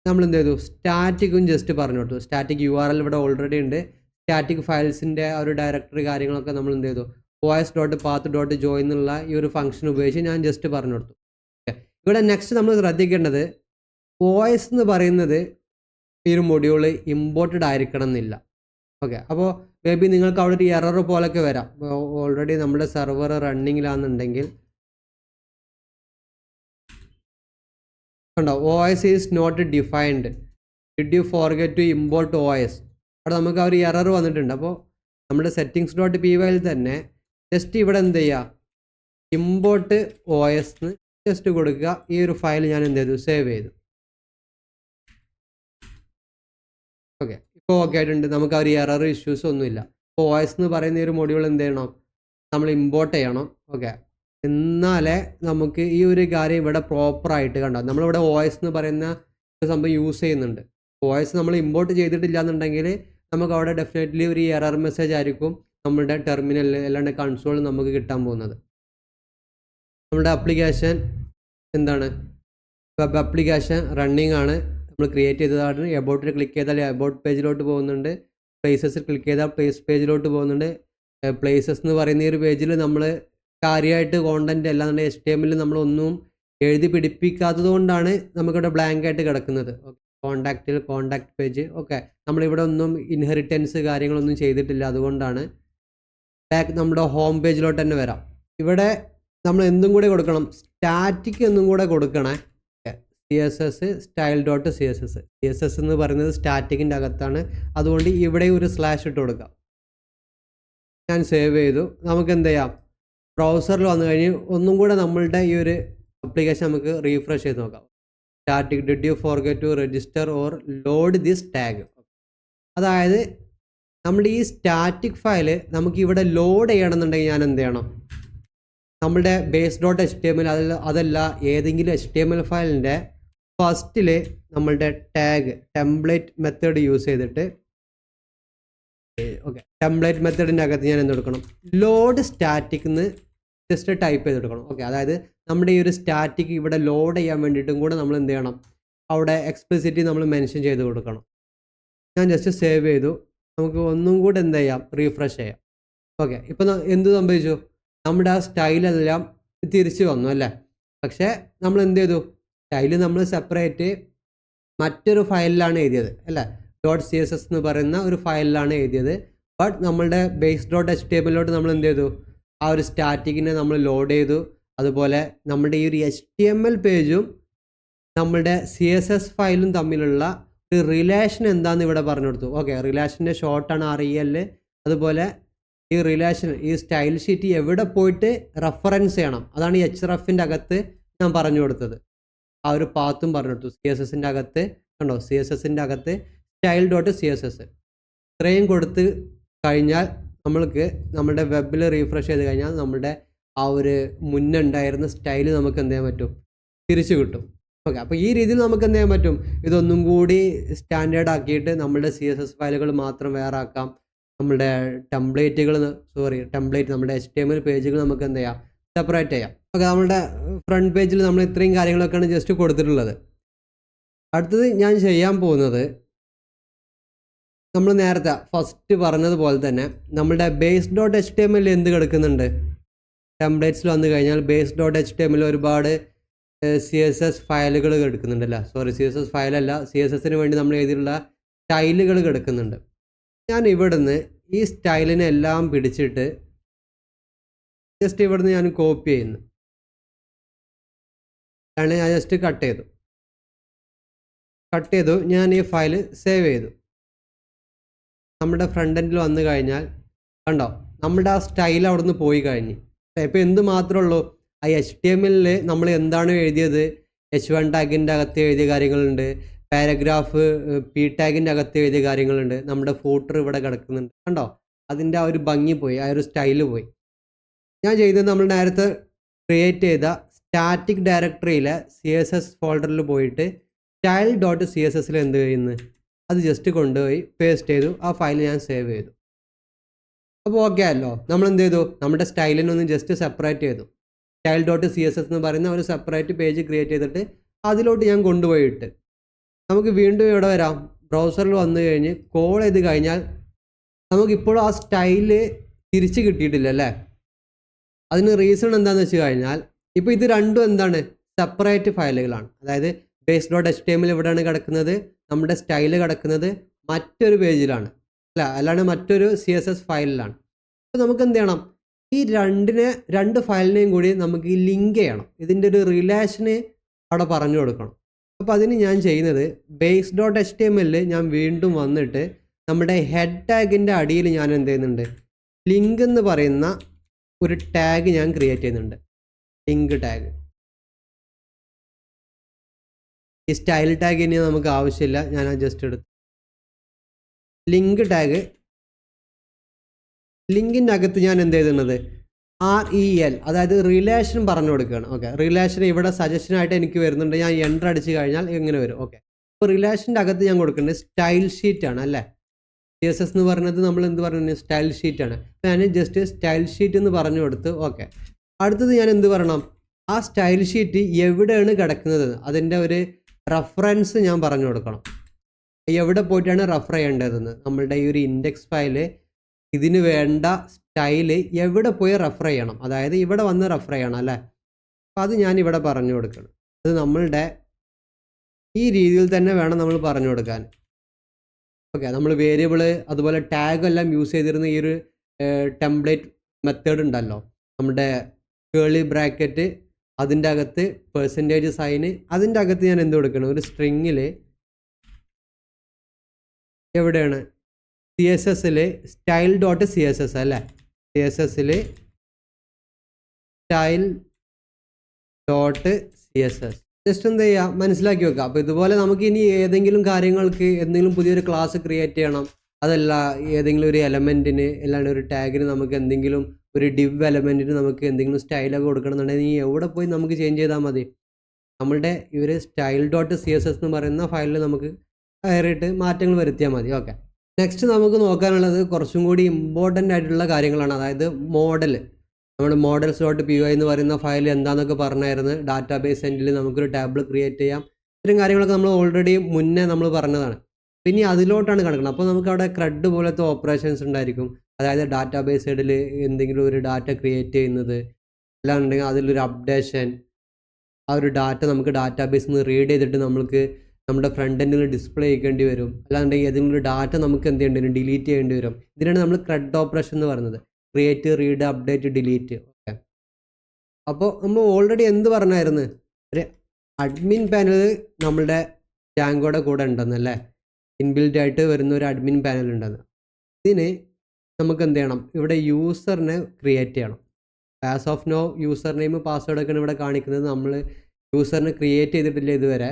നമ്മൾ എന്ത് ചെയ്തു? സ്റ്റാറ്റിക്കും ജസ്റ്റ് പറഞ്ഞു കൊടുത്തു. സ്റ്റാറ്റിക് URL ഇവിടെ ഓൾറെഡി ഉണ്ട്. സ്റ്റാറ്റിക് ഫയൽസിൻ്റെ ആ ഒരു ഡയറക്ടറി കാര്യങ്ങളൊക്കെ നമ്മൾ എന്ത് ചെയ്തു? os.path.join എന്നുള്ള ഈ ഒരു ഫംഗ്ഷൻ ഉപയോഗിച്ച് ഞാൻ ജസ്റ്റ് പറഞ്ഞു കൊടുത്തു. ഇവിടെ നെക്സ്റ്റ് നമ്മൾ ശ്രദ്ധിക്കേണ്ടത്, OS എന്ന് പറയുന്നത് ഈ ഒരു മൊഡ്യൂള് ഇമ്പോർട്ടഡ് ആയിരിക്കണം എന്നില്ല. ഓക്കെ, അപ്പോൾ മേ ബി നിങ്ങൾക്ക് അവിടെ ഒരു എറർ പോലൊക്കെ വരാം. ഓൾറെഡി നമ്മുടെ സെർവർ റണ്ണിങ്ങിലാണെന്നുണ്ടെങ്കിൽ കണ്ടോ, OS is not defined, did you forget to import OS. അവിടെ നമുക്ക് ആ ഒരു എറർ വന്നിട്ടുണ്ട്. അപ്പോൾ നമ്മുടെ സെറ്റിങ്സ് ഡോട്ട് പി വൈയിൽ തന്നെ ജസ്റ്റ് ഇവിടെ എന്ത് ചെയ്യുക, ഇമ്പോർട്ട് ഒ എസ് എന്ന് ജസ്റ്റ് കൊടുക്കുക. ഈ ഒരു ഫയൽ ഞാൻ എന്ത് ചെയ്തു, സേവ് ചെയ്തു. ഓക്കെ, ഇപ്പോൾ ഓക്കെ ആയിട്ടുണ്ട്. നമുക്ക് ആ ഒരു എറർ ഇഷ്യൂസ് ഒന്നുമില്ല. ഇപ്പോൾ ഒ എസ് എന്ന് പറയുന്ന ഒരു മൊഡ്യൂൾ എന്ത് ചെയ്യണം, നമ്മൾ ഇമ്പോർട്ട് ചെയ്യണം. ഓക്കെ, എന്നാലേ നമുക്ക് ഈ ഒരു കാര്യം ഇവിടെ പ്രോപ്പറായിട്ട് കണ്ടോ. നമ്മളിവിടെ ഒ എസ് എന്ന് പറയുന്ന ഒരു സംഭവം യൂസ് ചെയ്യുന്നുണ്ട്. ഒ എസ് നമ്മൾ ഇമ്പോർട്ട് ചെയ്തിട്ടില്ല എന്നുണ്ടെങ്കിൽ നമുക്ക് അവിടെ ഡെഫിനറ്റ്ലി ഒരു എറർ മെസ്സേജ് ആയിരിക്കും നമ്മുടെ ടെർമിനലിൽ അല്ലാണ്ട് കൺസോളിൽ നമുക്ക് കിട്ടാൻ പോകുന്നത്. നമ്മുടെ ആപ്ലിക്കേഷൻ എന്താണ്, വെബ് ആപ്ലിക്കേഷൻ റണ്ണിങ് ആണ്. നമ്മൾ ക്രിയേറ്റ് ചെയ്തതാണ്. എബൌട്ടിൽ ക്ലിക്ക് ചെയ്താൽ എബൌട്ട് പേജിലോട്ട് പോകുന്നുണ്ട്. പ്ലേസസിൽ ക്ലിക്ക് ചെയ്താൽ പ്ലേസ് പേജിലോട്ട് പോകുന്നുണ്ട്. പ്ലേസസ് എന്ന് പറയുന്ന ഈ ഒരു പേജിൽ നമ്മൾ കാര്യമായിട്ട് കോണ്ടന്റ് അല്ലാതെ HTML നമ്മളൊന്നും എഴുതി പിടിപ്പിക്കാത്തത് കൊണ്ടാണ് നമുക്കിവിടെ ബ്ലാങ്ക് ആയിട്ട് കിടക്കുന്നത്. Contact page. ഓക്കെ, നമ്മളിവിടെ ഒന്നും ഇൻഹെറിറ്റൻസ് കാര്യങ്ങളൊന്നും ചെയ്തിട്ടില്ല, അതുകൊണ്ടാണ്. ബാക്ക് നമ്മുടെ ഹോം പേജിലോട്ട് തന്നെ വരാം. ഇവിടെ നമ്മൾ എന്തും കൂടെ കൊടുക്കണം, സ്റ്റാറ്റിക് എന്നും കൂടെ കൊടുക്കണേ. CSS style dot CSS. CSS എന്ന് പറയുന്നത് സ്റ്റാറ്റിക്കിൻ്റെ അകത്താണ്, അതുകൊണ്ട് ഇവിടെ ഒരു സ്ലാഷ് ഇട്ട് കൊടുക്കാം. ഞാൻ സേവ് ചെയ്തു. നമുക്ക് എന്ത് ചെയ്യാം, ബ്രൗസറിൽ വന്നു കഴിഞ്ഞ് ഒന്നും കൂടെ നമ്മളുടെ ഈ ഒരു ആപ്ലിക്കേഷൻ നമുക്ക് റീഫ്രഷ് ചെയ്ത് നോക്കാം. Static did you forget to register or load this tag. അതായത് നമ്മുടെ ഈ സ്റ്റാറ്റിക് ഫയൽ നമുക്ക് ഇവിടെ ലോഡ് ചെയ്യണമെന്നുണ്ടെങ്കിൽ ഞാൻ എന്ത് ചെയ്യണം, നമ്മുടെ ബേസ് ഡോട്ട് HTML അതല്ല ഏതെങ്കിലും HTML ഫയലിൻ്റെ ഫസ്റ്റിൽ നമ്മളുടെ ടാഗ് ടെംപ്ലേറ്റ് മെത്തേഡ് യൂസ് ചെയ്തിട്ട്, ഓക്കെ, ടെംപ്ലേറ്റ് മെത്തേഡിൻ്റെ അകത്ത് ഞാൻ എന്ത് കൊടുക്കണം, ലോഡ് സ്റ്റാറ്റിക് എന്ന് ജസ്റ്റ് ടൈപ്പ് ചെയ്തെടുക്കണം. ഓക്കെ, അതായത് നമ്മുടെ ഈ ഒരു സ്റ്റാറ്റിക് ഇവിടെ ലോഡ് ചെയ്യാൻ വേണ്ടിയിട്ടും കൂടെ നമ്മൾ എന്ത് ചെയ്യണം, അവിടെ എക്സ്പ്ലിസിറ്റി നമ്മൾ മെൻഷൻ ചെയ്ത് കൊടുക്കണം. ഞാൻ ജസ്റ്റ് സേവ് ചെയ്തു. നമുക്ക് ഒന്നും കൂടെ എന്ത് ചെയ്യാം, റീഫ്രഷ് ചെയ്യാം. ഓക്കെ, ഇപ്പം എന്ത് സംഭവിച്ചു, നമ്മുടെ ആ സ്റ്റൈലെല്ലാം തിരിച്ചു വന്നു അല്ലേ. പക്ഷേ നമ്മൾ എന്ത് ചെയ്തു, സ്റ്റൈല് നമ്മൾ സെപ്പറേറ്റ് മറ്റൊരു ഫയലിലാണ് എഴുതിയത് അല്ലേ, .css എന്ന് പറയുന്ന ഒരു ഫയലിലാണ് എഴുതിയത്. ബട്ട് നമ്മളുടെ ബേസ് ഡോട്ട് HTML നമ്മൾ എന്ത് ചെയ്തു, ആ ഒരു സ്റ്റാറ്റിക്കിനെ നമ്മൾ ലോഡ് ചെയ്തു. അതുപോലെ നമ്മുടെ ഈ ഒരു HTML പേജും നമ്മളുടെ CSS ഫയലും തമ്മിലുള്ള ഒരു റിലേഷൻ എന്താണെന്ന് ഇവിടെ പറഞ്ഞു കൊടുത്തു. ഓക്കെ, റിലേഷൻ്റെ ഷോർട്ടാണ് REL. അതുപോലെ ഈ റിലേഷൻ, ഈ സ്റ്റൈൽ ഷീറ്റ് എവിടെ പോയിട്ട് റെഫറൻസ് ചെയ്യണം, അതാണ് ഈ hrefൻ്റെ അകത്ത് ഞാൻ പറഞ്ഞു കൊടുത്തത്. ആ ഒരു പാത്തും പറഞ്ഞു കൊടുത്തു. CSSൻ്റെ അകത്ത് കണ്ടോ, CSSൻ്റെ അകത്ത് സ്റ്റൈൽ ഡോട്ട് CSS ഇത്രയും കൊടുത്ത് കഴിഞ്ഞാൽ നമ്മൾക്ക് നമ്മുടെ വെബിൽ റീഫ്രഷ് ചെയ്ത് കഴിഞ്ഞാൽ നമ്മുടെ ആ ഒരു മുന്നേ ഉണ്ടായിരുന്ന സ്റ്റൈൽ നമുക്ക് എന്ത് ചെയ്യാൻ പറ്റും, തിരിച്ചു കിട്ടും. ഓക്കെ, അപ്പോൾ ഈ രീതിയിൽ നമുക്ക് എന്ത് ചെയ്യാൻ പറ്റും, ഇതൊന്നും കൂടി സ്റ്റാൻഡേർഡ് ആക്കിയിട്ട് നമ്മുടെ CSS ഫയലുകൾ മാത്രം വേറെ ആക്കാം. നമ്മുടെ ടെംപ്ലേറ്റ് നമ്മുടെ HTML പേജുകൾ നമുക്ക് എന്ത് ചെയ്യാം, സെപ്പറേറ്റ് ചെയ്യാം. ഓക്കെ, നമ്മുടെ ഫ്രണ്ട് പേജിൽ നമ്മൾ ഇത്രയും കാര്യങ്ങളൊക്കെയാണ് ജസ്റ്റ് കൊടുത്തിട്ടുള്ളത്. അടുത്തത് ഞാൻ ചെയ്യാൻ പോകുന്നത്, നമ്മൾ നേരത്തെ ഫസ്റ്റ് പറഞ്ഞതുപോലെ തന്നെ നമ്മുടെ ബേസ് ഡോട്ട് HTML എന്ത് കിടക്കുന്നുണ്ട്, ടെംപ്ലേറ്റ്സിൽ വന്നു കഴിഞ്ഞാൽ ബേസ് ഡോട്ട് HTML ഒരുപാട് CSS ഫയലുകൾ കിടക്കുന്നുണ്ടല്ലോ. CSS ഫയലല്ല, CSSന് വേണ്ടി നമ്മൾ എഴുതിയിട്ടുള്ള സ്റ്റൈലുകൾ കിടക്കുന്നുണ്ട്. ഞാൻ ഇവിടുന്ന് ഈ സ്റ്റൈലിനെ എല്ലാം പിടിച്ചിട്ട് ജസ്റ്റ് ഇവിടുന്ന് ഞാൻ കോപ്പി ചെയ്യുന്നു. ഞാൻ ജസ്റ്റ് കട്ട് ചെയ്തു. ഞാൻ ഈ ഫയൽ സേവ് ചെയ്തു. നമ്മുടെ ഫ്രണ്ട് എൻഡിൽ വന്നു കഴിഞ്ഞാൽ കണ്ടോ, നമ്മുടെ ആ സ്റ്റൈൽ അവിടുന്ന് പോയി കഴിഞ്ഞ്. ഇപ്പോൾ എന്ത് മാത്രമേ ഉള്ളൂ, ആ HTML നമ്മൾ എന്താണ് എഴുതിയത്, H1 ടാഗിൻ്റെ അകത്ത് എഴുതിയ കാര്യങ്ങളുണ്ട്, പാരഗ്രാഫ് P ടാഗിൻ്റെ അകത്ത് എഴുതിയ കാര്യങ്ങളുണ്ട്, നമ്മുടെ ഫൂട്ടർ ഇവിടെ കിടക്കുന്നുണ്ട്. കണ്ടോ, അതിൻ്റെ ആ ഒരു ഭംഗി പോയി, ആ ഒരു സ്റ്റൈല് പോയി. ഞാൻ ചെയ്തത് നമ്മൾ നേരത്തെ ക്രിയേറ്റ് ചെയ്ത സ്റ്റാറ്റിക് ഡയറക്ടറിയിലെ CSS ഫോൾഡറിൽ പോയിട്ട് സ്റ്റൈൽ ഡോട്ട് CSSൽ എന്ത് ചെയ്യുന്നു, അത് ജസ്റ്റ് കൊണ്ടുപോയി പേസ്റ്റ് ചെയ്തു. ആ ഫയൽ ഞാൻ സേവ് ചെയ്തു. അപ്പോൾ ഓക്കെ അല്ലോ, നമ്മൾ എന്ത് ചെയ്തു, നമ്മുടെ സ്റ്റൈലിനൊന്ന് ജസ്റ്റ് സെപ്പറേറ്റ് ചെയ്തു. സ്റ്റൈൽ ഡോട്ട് CSS എന്ന് പറയുന്ന ഒരു സെപ്പറേറ്റ് പേജ് ക്രിയേറ്റ് ചെയ്തിട്ട് അതിലോട്ട് ഞാൻ കൊണ്ടുപോയിട്ട് നമുക്ക് വീണ്ടും ഇവിടെ വരാം. ബ്രൗസറിൽ വന്നു കഴിഞ്ഞ് കോൾ ചെയ്ത് കഴിഞ്ഞാൽ നമുക്കിപ്പോഴും ആ സ്റ്റൈല് തിരിച്ച് കിട്ടിയിട്ടില്ല അല്ലേ. അതിന് റീസൺ എന്താണെന്ന് വെച്ച് കഴിഞ്ഞാൽ ഇപ്പോൾ ഇത് രണ്ടും എന്താണ്, സെപ്പറേറ്റ് ഫയലുകളാണ്. അതായത് ബേസ് ഡോട്ട് HTML ഇവിടെയാണ് കിടക്കുന്നത്, നമ്മുടെ സ്റ്റൈല് കിടക്കുന്നത് മറ്റൊരു പേജിലാണ് അല്ലാണ്ട് മറ്റൊരു CSS ഫയലിലാണ്. അപ്പോൾ നമുക്ക് എന്ത് ചെയ്യണം, ഈ രണ്ട് ഫയലിനെയും കൂടി നമുക്ക് ഈ ലിങ്ക് ചെയ്യണം. ഇതിൻ്റെ ഒരു റിലേഷന് അവിടെ പറഞ്ഞു കൊടുക്കണം. അപ്പോൾ അതിന് ഞാൻ ചെയ്യുന്നത് ബേസ് ഡോട്ട് HTML ഞാൻ വീണ്ടും വന്നിട്ട് നമ്മുടെ ഹെഡ് ടാഗിൻ്റെ അടിയിൽ ഞാൻ എന്ത് ചെയ്യുന്നുണ്ട്, ലിങ്ക് എന്ന് പറയുന്ന ഒരു ടാഗ് ഞാൻ ക്രിയേറ്റ് ചെയ്യുന്നുണ്ട്. Link tag. ഈ സ്റ്റൈൽ ടാഗ് ഇനി നമുക്ക് ആവശ്യമില്ല, ഞാൻ ജസ്റ്റ് എടുത്തു. Link tag. ലിങ്കിൻ്റെ അകത്ത് ഞാൻ എന്ത് ചെയ്തിരുന്നത്, REL, അതായത് റിലേഷൻ പറഞ്ഞു കൊടുക്കുകയാണ്. ഓക്കെ, റിലേഷൻ ഇവിടെ സജഷനായിട്ട് എനിക്ക് വരുന്നുണ്ട്. ഞാൻ എൻ്റർ അടിച്ച് കഴിഞ്ഞാൽ എങ്ങനെ വരും. ഓക്കെ, അപ്പോൾ റിലേഷൻ്റെ അകത്ത് ഞാൻ കൊടുക്കേണ്ടത് സ്റ്റൈൽ ഷീറ്റാണ് അല്ലേ. CSS എന്ന് പറയുന്നത് നമ്മൾ എന്ത് പറഞ്ഞു, സ്റ്റൈൽ ഷീറ്റാണ്. ഞാൻ ജസ്റ്റ് സ്റ്റൈൽ ഷീറ്റ് എന്ന് പറഞ്ഞു കൊടുത്ത്. ഓക്കെ, അടുത്തത് ഞാൻ എന്ത് പറയണം, ആ സ്റ്റൈൽ ഷീറ്റ് എവിടെയാണ് കിടക്കുന്നത് അതിൻ്റെ ഒരു റെഫറൻസ് ഞാൻ പറഞ്ഞു കൊടുക്കണം. എവിടെ പോയിട്ടാണ് റെഫർ ചെയ്യേണ്ടതെന്ന്, നമ്മളുടെ ഈ ഒരു ഇൻഡെക്സ് ഫയല് ഇതിന് വേണ്ട സ്റ്റൈല് എവിടെ പോയി റെഫർ ചെയ്യണം, അതായത് ഇവിടെ വന്ന് റെഫർ ചെയ്യണം അല്ലേ. അപ്പോൾ അത് ഞാൻ ഇവിടെ പറഞ്ഞു കൊടുക്കണം. അത് നമ്മളുടെ ഈ രീതിയിൽ തന്നെ വേണം നമ്മൾ പറഞ്ഞു കൊടുക്കാൻ. ഓക്കെ, നമ്മൾ വേരിയബിള് അതുപോലെ ടാഗ് എല്ലാം യൂസ് ചെയ്തിരുന്ന ഈ ഒരു ടെംപ്ലേറ്റ് മെത്തേഡ് ഉണ്ടല്ലോ, നമ്മുടെ കേളി ബ്രാക്കറ്റ്, അതിൻ്റെ അകത്ത് പെർസെൻറ്റേജ് സൈന്, അതിൻ്റെ അകത്ത് ഞാൻ എന്ത് കൊടുക്കണം, ഒരു സ്ട്രിങ്ങിൽ എവിടെയാണ് CSSൽ സ്റ്റൈൽ ഡോട്ട് CSS അല്ലേ, CSSൽ സ്റ്റൈൽ ഡോട്ട് CSS ജസ്റ്റ് എന്ത് ചെയ്യുക, മനസ്സിലാക്കി വെക്കുക. അപ്പോൾ ഇതുപോലെ നമുക്ക് ഇനി ഏതെങ്കിലും കാര്യങ്ങൾക്ക് എന്തെങ്കിലും പുതിയൊരു ക്ലാസ് ക്രിയേറ്റ് ചെയ്യണം, അതല്ല ഏതെങ്കിലും ഒരു എലമെൻറ്റിന് അല്ലാണ്ട് ഒരു ടാഗിന് നമുക്ക് എന്തെങ്കിലും ഒരു ഡിവ് എലമെൻറ്റിന് നമുക്ക് എന്തെങ്കിലും സ്റ്റൈലൊക്കെ കൊടുക്കണമെന്നുണ്ടെങ്കിൽ എവിടെ പോയി നമുക്ക് ചേഞ്ച് ചെയ്താൽ മതി, നമ്മളുടെ ഈ ഒരു സ്റ്റൈൽ ഡോട്ട് CSS എന്ന് പറയുന്ന ഫയലിൽ നമുക്ക് കയറിയിട്ട് മാറ്റങ്ങൾ വരുത്തിയാൽ മതി. ഓക്കെ, നെക്സ്റ്റ് നമുക്ക് നോക്കാനുള്ളത് കുറച്ചും കൂടി ഇമ്പോർട്ടൻ്റ് ആയിട്ടുള്ള കാര്യങ്ങളാണ്. അതായത് മോഡൽ. നമ്മുടെ മോഡൽസ് ഡോട്ട് PY എന്ന് പറയുന്ന ഫയൽ എന്താണെന്നൊക്കെ പറഞ്ഞായിരുന്നു. ഡാറ്റാബേസ് എൻഡിൽ നമുക്കൊരു ടേബിൾ ക്രിയേറ്റ് ചെയ്യാം. ഇത്തരം കാര്യങ്ങളൊക്കെ നമ്മൾ ഓൾറെഡി മുന്നേ നമ്മൾ പറഞ്ഞതാണ്. പിന്നെ അതിലോട്ടാണ് കിടക്കുന്നത്. അപ്പോൾ നമുക്ക് അവിടെ CRUD പോലത്തെ ഓപ്പറേഷൻസ് ഉണ്ടായിരിക്കും. അതായത് ഡാറ്റാബേസ് സൈഡിൽ എന്തെങ്കിലും ഒരു ഡാറ്റ ക്രിയേറ്റ് ചെയ്യുന്നത്, അല്ലാന്നുണ്ടെങ്കിൽ അതിലൊരു അപ്ഡേഷൻ, ആ ഒരു ഡാറ്റ നമുക്ക് ഡാറ്റാബേസിൽ നിന്ന് റീഡ് ചെയ്തിട്ട് നമുക്ക് നമ്മുടെ ഫ്രണ്ട് എൻഡിൽ ഡിസ്പ്ലേ ചെയ്യേണ്ടി വരും. അല്ലാന്നുണ്ടെങ്കിൽ ഏതെങ്കിലും ഒരു ഡാറ്റ നമുക്ക് എന്ത് ചെയ്യേണ്ടി വരും, ഡിലീറ്റ് ചെയ്യേണ്ടി വരും. ഇതിനാണ് നമ്മൾ CRUD ഓപ്പറേഷൻ എന്ന് പറയുന്നത്. Create, read, update, delete. Okay, അപ്പോൾ നമ്മൾ ഓൾറെഡി എന്ത് പറഞ്ഞായിരുന്നു, ഒരു അഡ്മിൻ പാനൽ നമ്മളുടെ ജാങ്കോയുടെ കൂടെ ഉണ്ടെന്നല്ലേ, ഇൻബിൽറ്റ് ആയിട്ട് വരുന്ന ഒരു അഡ്മിൻ പാനൽ ഉണ്ടെന്ന്. ഇതിന് നമുക്ക് എന്ത് ചെയ്യണം, ഇവിടെ യൂസറിനെ ക്രിയേറ്റ് ചെയ്യണം. As of now user name പാസ്വേഡൊക്കെയാണ് ഇവിടെ കാണിക്കുന്നത്. നമ്മൾ യൂസറിനെ ക്രിയേറ്റ് ചെയ്തിട്ടില്ല ഇതുവരെ.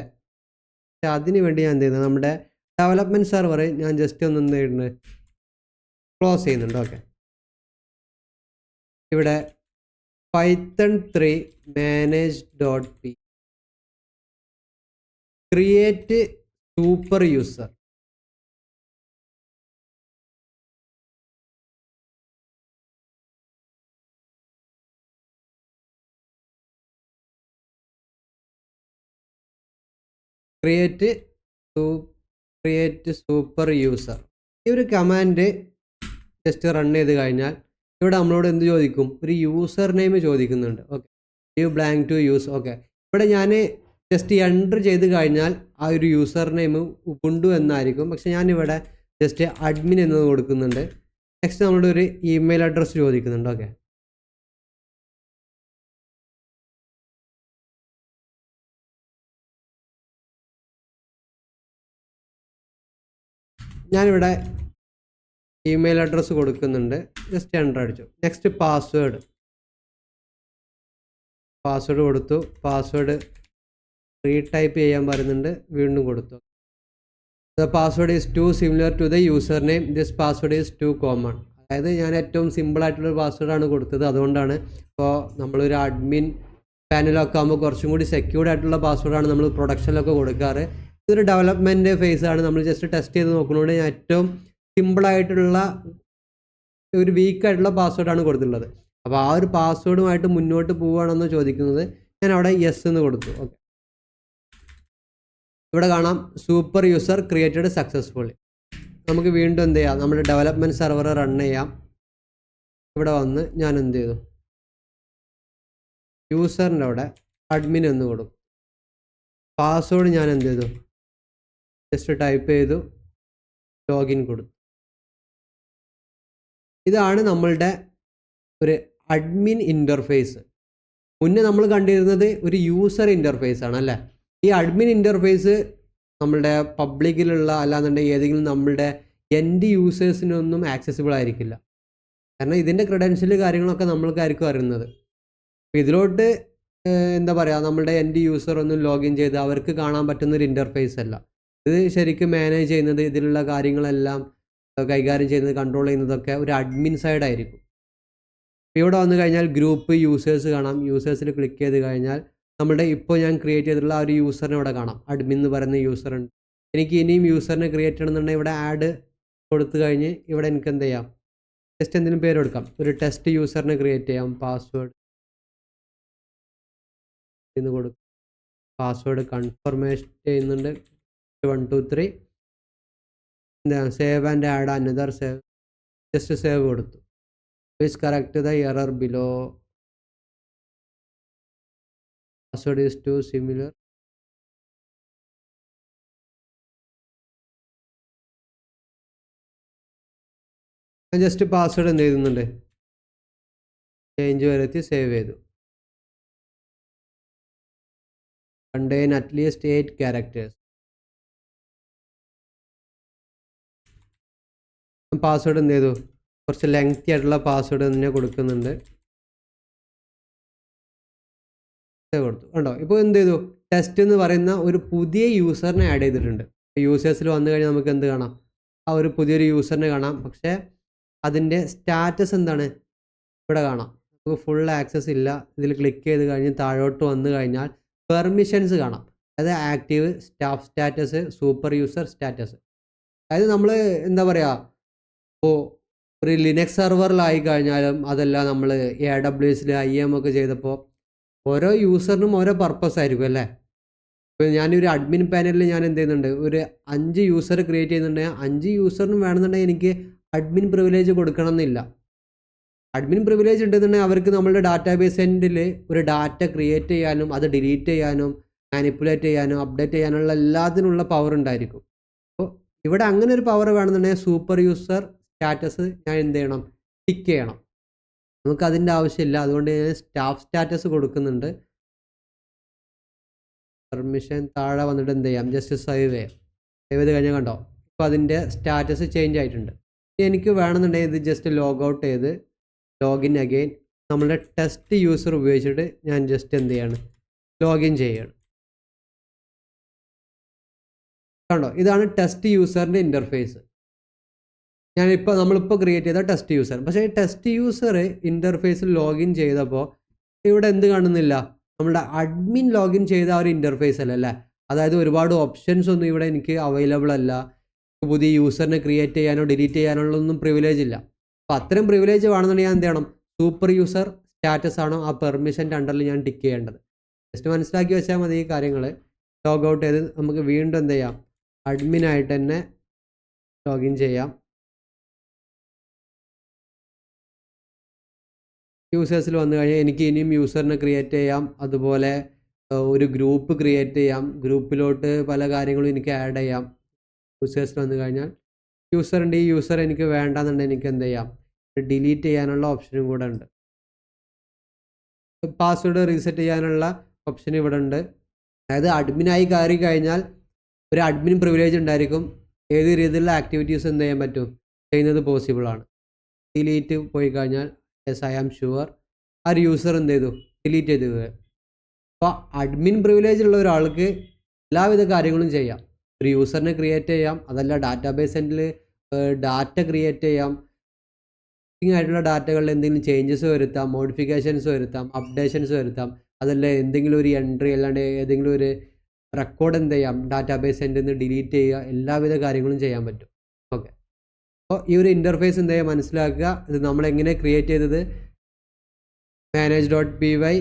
പക്ഷെ അതിന് വേണ്ടി ഞാൻ എന്ത് ചെയ്യുന്നത്, നമ്മുടെ ഡെവലപ്മെൻറ്റ് സെർവർ ഞാൻ ജസ്റ്റ് ഒന്ന് എന്ത് ചെയ്യുന്നുണ്ട്, ക്ലോസ് ചെയ്യുന്നുണ്ട്. ഓക്കെ, ഇവിടെ Python 3 manage.p create super user. Create super user. ഈ ഒരു കമാൻഡ് ജസ്റ്റ് റൺ ചെയ്ത് കഴിഞ്ഞാൽ ഇവിടെ നമ്മളോട് എന്ത് ചോദിക്കും, ഒരു യൂസർ നെയിം ചോദിക്കുന്നുണ്ട്. Okay, you blank to use. Okay, ഇവിടെ ഞാൻ ജസ്റ്റ് എൻ്റർ ചെയ്ത് കഴിഞ്ഞാൽ ആ ഒരു യൂസർ നെയിം ഉബുണ്ടു എന്നായിരിക്കും. പക്ഷെ ഞാനിവിടെ ജസ്റ്റ് അഡ്മിൻ എന്നത് കൊടുക്കുന്നുണ്ട്. നെക്സ്റ്റ് നമ്മളോട് ഒരു ഇമെയിൽ അഡ്രസ്സ് ചോദിക്കുന്നുണ്ട്. ഓക്കെ, ഞാനിവിടെ ഇമെയിൽ അഡ്രസ്സ് കൊടുക്കുന്നുണ്ട്. ജസ്റ്റ് എൻ്റർ അടിച്ചു. നെക്സ്റ്റ് പാസ്വേഡ് കൊടുത്തു. പാസ്വേഡ് റീടൈപ്പ് ചെയ്യാൻ പറയുന്നുണ്ട്. വീണ്ടും കൊടുത്തു. The password is too similar to the user name. This password is too common. അതായത് ഞാൻ ഏറ്റവും സിമ്പിളായിട്ടുള്ളൊരു പാസ്വേഡാണ് കൊടുത്തത്. അതുകൊണ്ടാണ് ഇപ്പോൾ നമ്മളൊരു അഡ്മിൻ പാനലൊക്കെ ആകുമ്പോൾ കുറച്ചും കൂടി സെക്യൂർഡ് ആയിട്ടുള്ള പാസ്വേഡാണ് നമ്മൾ പ്രൊഡക്ഷനിലൊക്കെ കൊടുക്കാറ്. ഇതൊരു ഡെവലപ്മെൻറ്റ് ഫേസാണ്. നമ്മൾ ജസ്റ്റ് ടെസ്റ്റ് ചെയ്ത് നോക്കുന്നതുകൊണ്ട് ഞാൻ ഏറ്റവും സിമ്പിളായിട്ടുള്ള ഒരു വീക്കായിട്ടുള്ള പാസ്വേഡാണ് കൊടുത്തിട്ടുള്ളത്. അപ്പോൾ ആ ഒരു പാസ്വേഡുമായിട്ട് മുന്നോട്ട് പോവുകയാണെന്ന് ചോദിക്കുന്നത് ഞാൻ അവിടെ യെസ് എന്ന് കൊടുത്തു. ഓക്കെ, ഇവിടെ കാണാം സൂപ്പർ യൂസർ ക്രിയേറ്റഡ് സക്സസ്ഫുള്ളി. നമുക്ക് വീണ്ടും എന്ത് ചെയ്യാം, നമ്മുടെ ഡെവലപ്മെൻറ്റ് സെർവർ റൺ ചെയ്യാം. ഇവിടെ വന്ന് ഞാൻ എന്ത് ചെയ്തു, യൂസറിൻ്റെ അവിടെ അഡ്മിൻ എന്ന് കൊടുക്കും. പാസ്വേഡ് ഞാൻ എന്ത് ചെയ്തു, ജസ്റ്റ് ടൈപ്പ് ചെയ്തു, ലോഗിൻ കൊടുത്തു. ഇതാണ് നമ്മളുടെ ഒരു അഡ്മിൻ ഇൻ്റർഫേസ്. മുന്നേ നമ്മൾ കണ്ടിരുന്നത് ഒരു യൂസർ ഇൻ്റർഫേസ് ആണ് അല്ലേ. ഈ അഡ്മിൻ ഇൻ്റർഫേസ് നമ്മളുടെ പബ്ലിക്കിലുള്ള അല്ലാന്നുണ്ടെങ്കിൽ ഏതെങ്കിലും നമ്മളുടെ എൻഡ് യൂസേഴ്സിനൊന്നും ആക്സസിബിൾ ആയിരിക്കില്ല. കാരണം ഇതിൻ്റെ ക്രെഡൻഷ്യൽ കാര്യങ്ങളൊക്കെ നമ്മൾക്കായിരിക്കും അറിയുന്നത്. അപ്പോൾ ഇതിലോട്ട് എന്താ പറയുക, നമ്മളുടെ എൻഡ് യൂസർ ഒന്നും ലോഗിൻ ചെയ്ത് അവർക്ക് കാണാൻ പറ്റുന്നൊരു ഇൻ്റർഫേസ് അല്ല. ഇത് ശരിക്കും മാനേജ് ചെയ്യുന്നത്, ഇതിലുള്ള കാര്യങ്ങളെല്ലാം കൈകാര്യം ചെയ്യുന്നത്, കൺട്രോൾ ചെയ്യുന്നതൊക്കെ ഒരു അഡ്മിൻ സൈഡായിരിക്കും. ഇവിടെ വന്നു കഴിഞ്ഞാൽ ഗ്രൂപ്പ് യൂസേഴ്സ് കാണാം. യൂസേഴ്സിൽ ക്ലിക്ക് ചെയ്ത് കഴിഞ്ഞാൽ നമ്മുടെ ഇപ്പോൾ ഞാൻ ക്രിയേറ്റ് ചെയ്തിട്ടുള്ള ആ ഒരു യൂസറിനെ ഇവിടെ കാണാം. അഡ്മിൻ എന്ന് പറയുന്ന യൂസറുണ്ട്. എനിക്ക് ഇനിയും യൂസറിനെ ക്രിയേറ്റ് ചെയ്യണമെന്നുണ്ടെങ്കിൽ ഇവിടെ ആഡ് കൊടുത്തു കഴിഞ്ഞ് ഇവിടെ എനിക്ക് എന്ത് ചെയ്യാം, ജസ്റ്റ് എന്തെങ്കിലും പേര് കൊടുക്കാം. ഒരു ടെസ്റ്റ് യൂസറിനെ ക്രിയേറ്റ് ചെയ്യാം. പാസ്വേഡ് എന്ന് കൊടുക്കും. പാസ്വേഡ് കൺഫർമേഷൻ ചെയ്യുന്നുണ്ട്. 1 2 3 എന്താ save and add another save. Just save കൊടുത്തു. Please correct the error below. Password is too similar. ഞാൻ ജസ്റ്റ് പാസ്വേഡ് എന്ത് ചെയ്യുന്നുണ്ട്, ചേഞ്ച് വരുത്തി സേവ് ചെയ്തു. contain at least 8 characters. Password എന്ത് ചെയ്തു, കുറച്ച് ലെങ്തി ആയിട്ടുള്ള പാസ്വേഡ് തന്നെ കൊടുക്കുന്നുണ്ട്. കൊടുത്തു കണ്ടോ. ഇപ്പോൾ എന്ത് ചെയ്തു, ടെസ്റ്റ് എന്ന് പറയുന്ന ഒരു പുതിയ യൂസറിനെ ആഡ് ചെയ്തിട്ടുണ്ട്. യൂസേഴ്സിൽ വന്നു കഴിഞ്ഞാൽ നമുക്ക് എന്ത് കാണാം, ആ ഒരു പുതിയൊരു യൂസറിനെ കാണാം. പക്ഷേ അതിൻ്റെ സ്റ്റാറ്റസ് എന്താണ് ഇവിടെ കാണാം. നമുക്ക് ഫുൾ ആക്സസ് ഇല്ല. ഇതിൽ ക്ലിക്ക് ചെയ്ത് കഴിഞ്ഞ് താഴോട്ട് വന്നു കഴിഞ്ഞാൽ പെർമിഷൻസ് കാണാം. അതായത് active, staff status, super user status. അതായത് നമ്മൾ എന്താ പറയുക, ഇപ്പോൾ ഒരു ലിനക്സ് സെർവറിലായി കഴിഞ്ഞാലും അതല്ല നമ്മൾ AWSൽ IAM ഒക്കെ ചെയ്തപ്പോൾ ഓരോ യൂസറിനും ഓരോ പർപ്പസ് ആയിരിക്കും അല്ലേ. ഇപ്പോൾ ഞാനൊരു അഡ്മിൻ പാനലിൽ ഞാൻ എന്ത് ചെയ്യുന്നുണ്ട്, ഒരു 5 യൂസർ ക്രിയേറ്റ് ചെയ്യുന്നുണ്ടെങ്കിൽ 5 യൂസറിനും വേണമെന്നുണ്ടെങ്കിൽ എനിക്ക് അഡ്മിൻ പ്രിവിലേജ് കൊടുക്കണം എന്നില്ല. അഡ്മിൻ പ്രിവിലേജ് ഉണ്ടെന്നുണ്ടെങ്കിൽ അവർക്ക് നമ്മളുടെ ഡാറ്റാബേസ് എൻഡിൽ ഒരു ഡാറ്റ ക്രിയേറ്റ് ചെയ്യാനും അത് ഡിലീറ്റ് ചെയ്യാനും മാനിപ്പുലേറ്റ് ചെയ്യാനും അപ്ഡേറ്റ് ചെയ്യാനുള്ള എല്ലാത്തിനുള്ള പവർ ഉണ്ടായിരിക്കും. അപ്പോൾ ഇവിടെ അങ്ങനെ ഒരു പവർ വേണമെന്നുണ്ടെങ്കിൽ സൂപ്പർ യൂസർ സ്റ്റാറ്റസ് ഞാൻ എന്ത് ചെയ്യണം, ടിക്ക് ചെയ്യണം. നമുക്കതിൻ്റെ ആവശ്യമില്ല. അതുകൊണ്ട് ഞാൻ സ്റ്റാഫ് സ്റ്റാറ്റസ് കൊടുക്കുന്നുണ്ട്. പെർമിഷൻ താഴെ വന്നിട്ട് എന്ത് ചെയ്യാം, ജസ്റ്റ് സേവ് ചെയ്യാം. സേവ് ചെയ്ത് കഴിഞ്ഞാൽ കണ്ടോ, ഇപ്പോൾ അതിൻ്റെ സ്റ്റാറ്റസ് ചേഞ്ച് ആയിട്ടുണ്ട്. എനിക്ക് വേണമെന്നുണ്ടെങ്കിൽ ഇത് ജസ്റ്റ് ലോഗ് ഔട്ട് ചെയ്ത് ലോഗിൻ അഗെയിൻ നമ്മളുടെ ടെസ്റ്റ് യൂസർ ഉപയോഗിച്ചിട്ട് ഞാൻ ജസ്റ്റ് എന്ത് ചെയ്യാണ്, ലോഗിൻ ചെയ്യാണ്. കണ്ടോ, ഇതാണ് ടെസ്റ്റ് യൂസറിൻ്റെ ഇൻ്റർഫേസ്. നമ്മളിപ്പോൾ ക്രിയേറ്റ് ചെയ്ത ടെസ്റ്റ് യൂസർ. പക്ഷേ ഈ ടെസ്റ്റ് യൂസർ ഇൻ്റർഫേസിൽ ലോഗിൻ ചെയ്തപ്പോൾ ഇവിടെ എന്ത് കാണുന്നില്ല, നമ്മുടെ അഡ്മിൻ ലോഗിൻ ചെയ്ത ആ ഒരു ഇൻ്റർഫേസ് അല്ലേ. അതായത് ഒരുപാട് ഓപ്ഷൻസ് ഒന്നും ഇവിടെ എനിക്ക് അവൈലബിൾ അല്ല. പുതിയ യൂസറിനെ ക്രിയേറ്റ് ചെയ്യാനോ ഡിലീറ്റ് ചെയ്യാനുള്ളൊന്നും പ്രിവിലേജ് ഇല്ല. അപ്പോൾ അത്രയും പ്രിവിലേജ് വേണമെന്നുണ്ടെങ്കിൽ ഞാൻ എന്ത് ചെയ്യണം, സൂപ്പർ യൂസർ സ്റ്റാറ്റസ് ആണോ ആ പെർമിഷൻ്റെ അണ്ടറിൽ ഞാൻ ടിക്ക് ചെയ്യേണ്ടത്. ജസ്റ്റ് മനസ്സിലാക്കി വെച്ചാൽ മതി ഈ കാര്യങ്ങൾ. ലോഗ് ഔട്ട് ചെയ്ത് നമുക്ക് വീണ്ടും എന്ത് ചെയ്യാം, അഡ്മിനായിട്ട് തന്നെ ലോഗിൻ ചെയ്യാം. യൂസേഴ്സിൽ വന്നു കഴിഞ്ഞാൽ എനിക്ക് ഇനിയും യൂസറിനെ ക്രിയേറ്റ് ചെയ്യാം. അതുപോലെ ഒരു ഗ്രൂപ്പ് ക്രിയേറ്റ് ചെയ്യാം. ഗ്രൂപ്പിലോട്ട് പല കാര്യങ്ങളും എനിക്ക് ആഡ് ചെയ്യാം. യൂസേഴ്സിൽ വന്നു കഴിഞ്ഞാൽ യൂസറുണ്ട്, ഈ യൂസർ എനിക്ക് വേണ്ടാന്നുണ്ടെങ്കിൽ എനിക്ക് എന്ത് ചെയ്യാം, ഡിലീറ്റ് ചെയ്യാനുള്ള ഓപ്ഷനും കൂടെ ഉണ്ട്. പാസ്വേഡ് റീസെറ്റ് ചെയ്യാനുള്ള ഓപ്ഷൻ ഇവിടെ ഉണ്ട്. അതായത് അഡ്മിനായി കയറി കഴിഞ്ഞാൽ ഒരു അഡ്മിൻ പ്രിവിലേജ് ഉണ്ടായിരിക്കും. ഏത് രീതിയിലുള്ള ആക്ടിവിറ്റീസ് എന്ത് ചെയ്യാൻ പറ്റും, ചെയ്യുന്നത് പോസിബിൾ ആണ്. ഡിലീറ്റ് പോയി കഴിഞ്ഞാൽ യെസ് ഐ ആം ഷുവർ ആ ഒരു യൂസർ എന്ത് ചെയ്തു, ഡിലീറ്റ് ചെയ്തു. അപ്പോൾ അഡ്മിൻ പ്രിവിലേജ് ഉള്ള ഒരാൾക്ക് എല്ലാവിധ കാര്യങ്ങളും ചെയ്യാം. ഒരു യൂസറിനെ ക്രിയേറ്റ് ചെയ്യാം, അതല്ല ഡാറ്റാബേസ് എൻഡിൽ ഡാറ്റ ക്രിയേറ്റ് ചെയ്യാം, ആയിട്ടുള്ള ഡാറ്റകളിൽ എന്തെങ്കിലും ചേഞ്ചസ് വരുത്താം, മോഡിഫിക്കേഷൻസ് വരുത്താം, അപ്ഡേഷൻസ് വരുത്താം. അതല്ല എന്തെങ്കിലും ഒരു എൻട്രി അല്ലാണ്ട് ഏതെങ്കിലും ഒരു റെക്കോർഡ് എന്ത് ചെയ്യാം, ഡാറ്റാബേസ് എൻഡിൽ നിന്ന് ഡിലീറ്റ് ചെയ്യുക, എല്ലാവിധ കാര്യങ്ങളും ചെയ്യാൻ പറ്റും. ഓക്കെ, അപ്പോൾ ഈ ഒരു ഇൻ്റർഫേസ് എന്ത് ചെയ്യുക, മനസ്സിലാക്കുക. ഇത് നമ്മളെങ്ങനെ ക്രിയേറ്റ് ചെയ്തത്, manage.py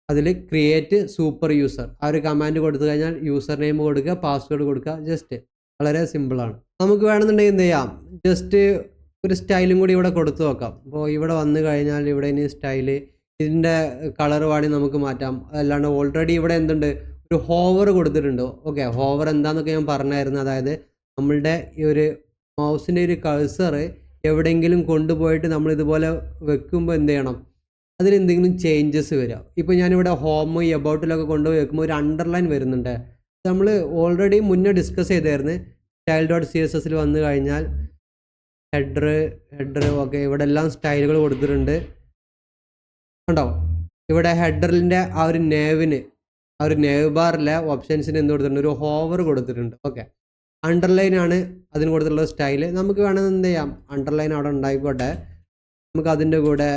അതിൽ ക്രിയേറ്റ് സൂപ്പർ യൂസർ ആ ഒരു കമാൻഡ് കൊടുത്തു കഴിഞ്ഞാൽ യൂസർ നെയിം കൊടുക്കുക, പാസ്വേഡ് കൊടുക്കുക. ജസ്റ്റ് വളരെ സിമ്പിളാണ്. നമുക്ക് വേണമെന്നുണ്ടെങ്കിൽ എന്ത് ചെയ്യാം, ജസ്റ്റ് ഒരു സ്റ്റൈലും കൂടി ഇവിടെ കൊടുത്തു നോക്കാം. അപ്പോൾ ഇവിടെ വന്നു കഴിഞ്ഞാൽ ഇവിടെ ഇനി സ്റ്റൈല് ഇതിൻ്റെ കളർ വേണമെങ്കിൽ നമുക്ക് മാറ്റാം. അല്ലാണ്ട് ഓൾറെഡി ഇവിടെ എന്തുണ്ട്, ഒരു ഹോവർ കൊടുത്തിട്ടുണ്ട്. ഓക്കെ, ഹോവർ എന്താണെന്നൊക്കെ ഞാൻ പറഞ്ഞായിരുന്നു. അതായത് നമ്മളുടെ ഈ ഒരു മൗസിൻ്റെ ഒരു കഴ്സർ എവിടെയെങ്കിലും കൊണ്ടുപോയിട്ട് നമ്മൾ ഇതുപോലെ വെക്കുമ്പോൾ എന്ത് ചെയ്യണം, അതിലെന്തെങ്കിലും ചേഞ്ചസ് വരിക. ഇപ്പോൾ ഞാനിവിടെ ഹോം എബൌട്ടിലൊക്കെ കൊണ്ടുപോയി വെക്കുമ്പോൾ ഒരു അണ്ടർലൈൻ വരുന്നുണ്ട്. നമ്മൾ ഓൾറെഡി മുന്നേ ഡിസ്കസ് ചെയ്തായിരുന്നു. സ്റ്റൈൽ ഡോട്ട് CSS വന്നു കഴിഞ്ഞാൽ ഹെഡർ ഓക്കെ, ഇവിടെ എല്ലാം സ്റ്റൈലുകൾ കൊടുത്തിട്ടുണ്ട് കണ്ടോ. ഇവിടെ ഹെഡറിൻ്റെ ആ ഒരു നേവ് ബാറിലെ ഓപ്ഷൻസിന് എന്ത് കൊടുത്തിട്ടുണ്ട്, ഒരു ഹോവർ കൊടുത്തിട്ടുണ്ട്. ഓക്കെ, അണ്ടർലൈൻ ആണ് അതിന് കൊടുത്തിട്ടുള്ള സ്റ്റൈല്. നമുക്ക് വേണമെങ്കിൽ എന്ത് ചെയ്യാം, അണ്ടർലൈൻ അവിടെ ഉണ്ടായിക്കോട്ടെ, നമുക്ക് അതിൻ്റെ കൂടെ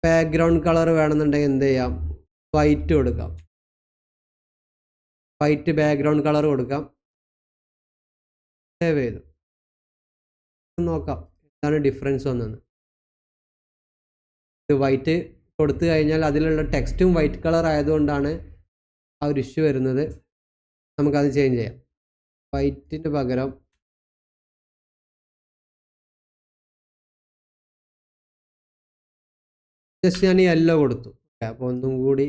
ബാക്ക്ഗ്രൗണ്ട് കളർ വേണമെന്നുണ്ടെങ്കിൽ എന്ത് ചെയ്യാം, വൈറ്റ് കൊടുക്കാം, വൈറ്റ് ബാക്ക്ഗ്രൗണ്ട് കളർ കൊടുക്കാം. സേവ് ചെയ്തു നോക്കാം എന്താണ് ഡിഫറൻസ് വന്നത്. ഇത് വൈറ്റ് കൊടുത്തു കഴിഞ്ഞാൽ അതിലുള്ള ടെക്സ്റ്റും വൈറ്റ് കളർ ആയതുകൊണ്ടാണ് ആ ഒരു ഇഷ്യൂ വരുന്നത്. നമുക്കത് ചേഞ്ച് ചെയ്യാം. വൈറ്റിന് പകരം ജസ്റ്റ് ഞാൻ യെല്ലോ കൊടുത്തു. അപ്പോൾ ഒന്നും കൂടി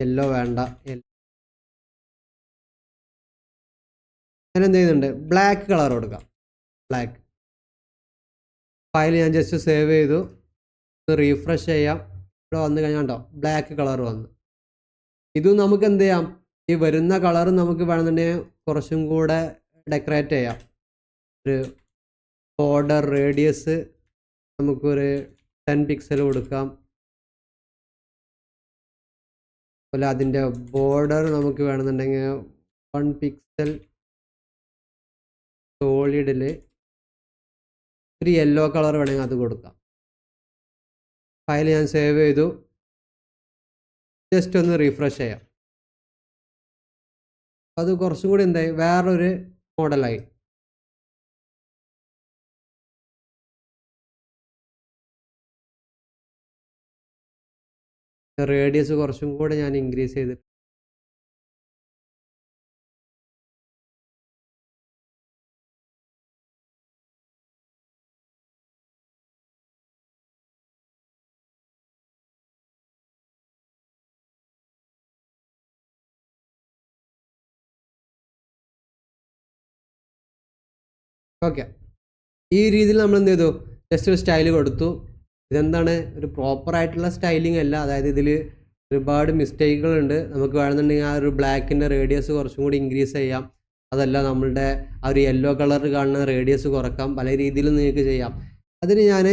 യെല്ലോ വേണ്ട, ഞാൻ എന്ത് ചെയ്യുന്നുണ്ട്, ബ്ലാക്ക് കളർ കൊടുക്കാം. ബ്ലാക്ക് ഫയൽ ഞാൻ ജസ്റ്റ് സേവ് ചെയ്തു, റീഫ്രഷ് ചെയ്യാം. ഇവിടെ വന്നു കഴിഞ്ഞാൽ കേട്ടോ ബ്ലാക്ക് കളർ വന്നു. ഇതും നമുക്ക് എന്ത് ചെയ്യാം, ഈ വരുന്ന കളർ നമുക്ക് വേണമെന്നുണ്ടെങ്കിൽ കുറച്ചും കൂടെ ഡെക്കറേറ്റ് ചെയ്യാം. ഒരു ബോർഡർ റേഡിയസ് നമുക്കൊരു 10 പിക്സൽ കൊടുക്കാം. അതുപോലെ അതിൻ്റെ ബോർഡർ നമുക്ക് വേണമെന്നുണ്ടെങ്കിൽ 1 പിക്സൽ സോളിഡിൽ ഒരു യെല്ലോ കളർ വേണമെങ്കിൽ അത് കൊടുക്കാം. ഫയൽ ഞാൻ സേവ് ചെയ്തു, ജസ്റ്റ് ഒന്ന് റീഫ്രഷ് ചെയ്യാം. അത് കുറച്ചും കൂടി എന്തായി, വേറൊരു മോഡലായി. റേഡിയസ് കുറച്ചും കൂടെ ഞാൻ ഇൻക്രീസ് ചെയ്തിട്ട് ഓക്കെ. ഈ രീതിയിൽ നമ്മൾ എന്ത് ചെയ്തു, ജസ്റ്റ് ഒരു സ്റ്റൈൽ കൊടുത്തു. ഇതെന്താണ്, ഒരു പ്രോപ്പറായിട്ടുള്ള സ്റ്റൈലിംഗ് അല്ല. അതായത് ഇതിൽ ഒരുപാട് മിസ്റ്റേക്കുകളുണ്ട്. നമുക്ക് വേണമെന്നുണ്ടെങ്കിൽ ആ ഒരു ബ്ലാക്കിൻ്റെ റേഡിയസ് കുറച്ചും കൂടി ഇൻക്രീസ് ചെയ്യാം. അതല്ല നമ്മളുടെ ആ ഒരു യെല്ലോ കളർ കാണുന്ന റേഡിയസ് കുറക്കാം. പല രീതിയിലും നിങ്ങൾക്ക് ചെയ്യാം. അതിന് ഞാൻ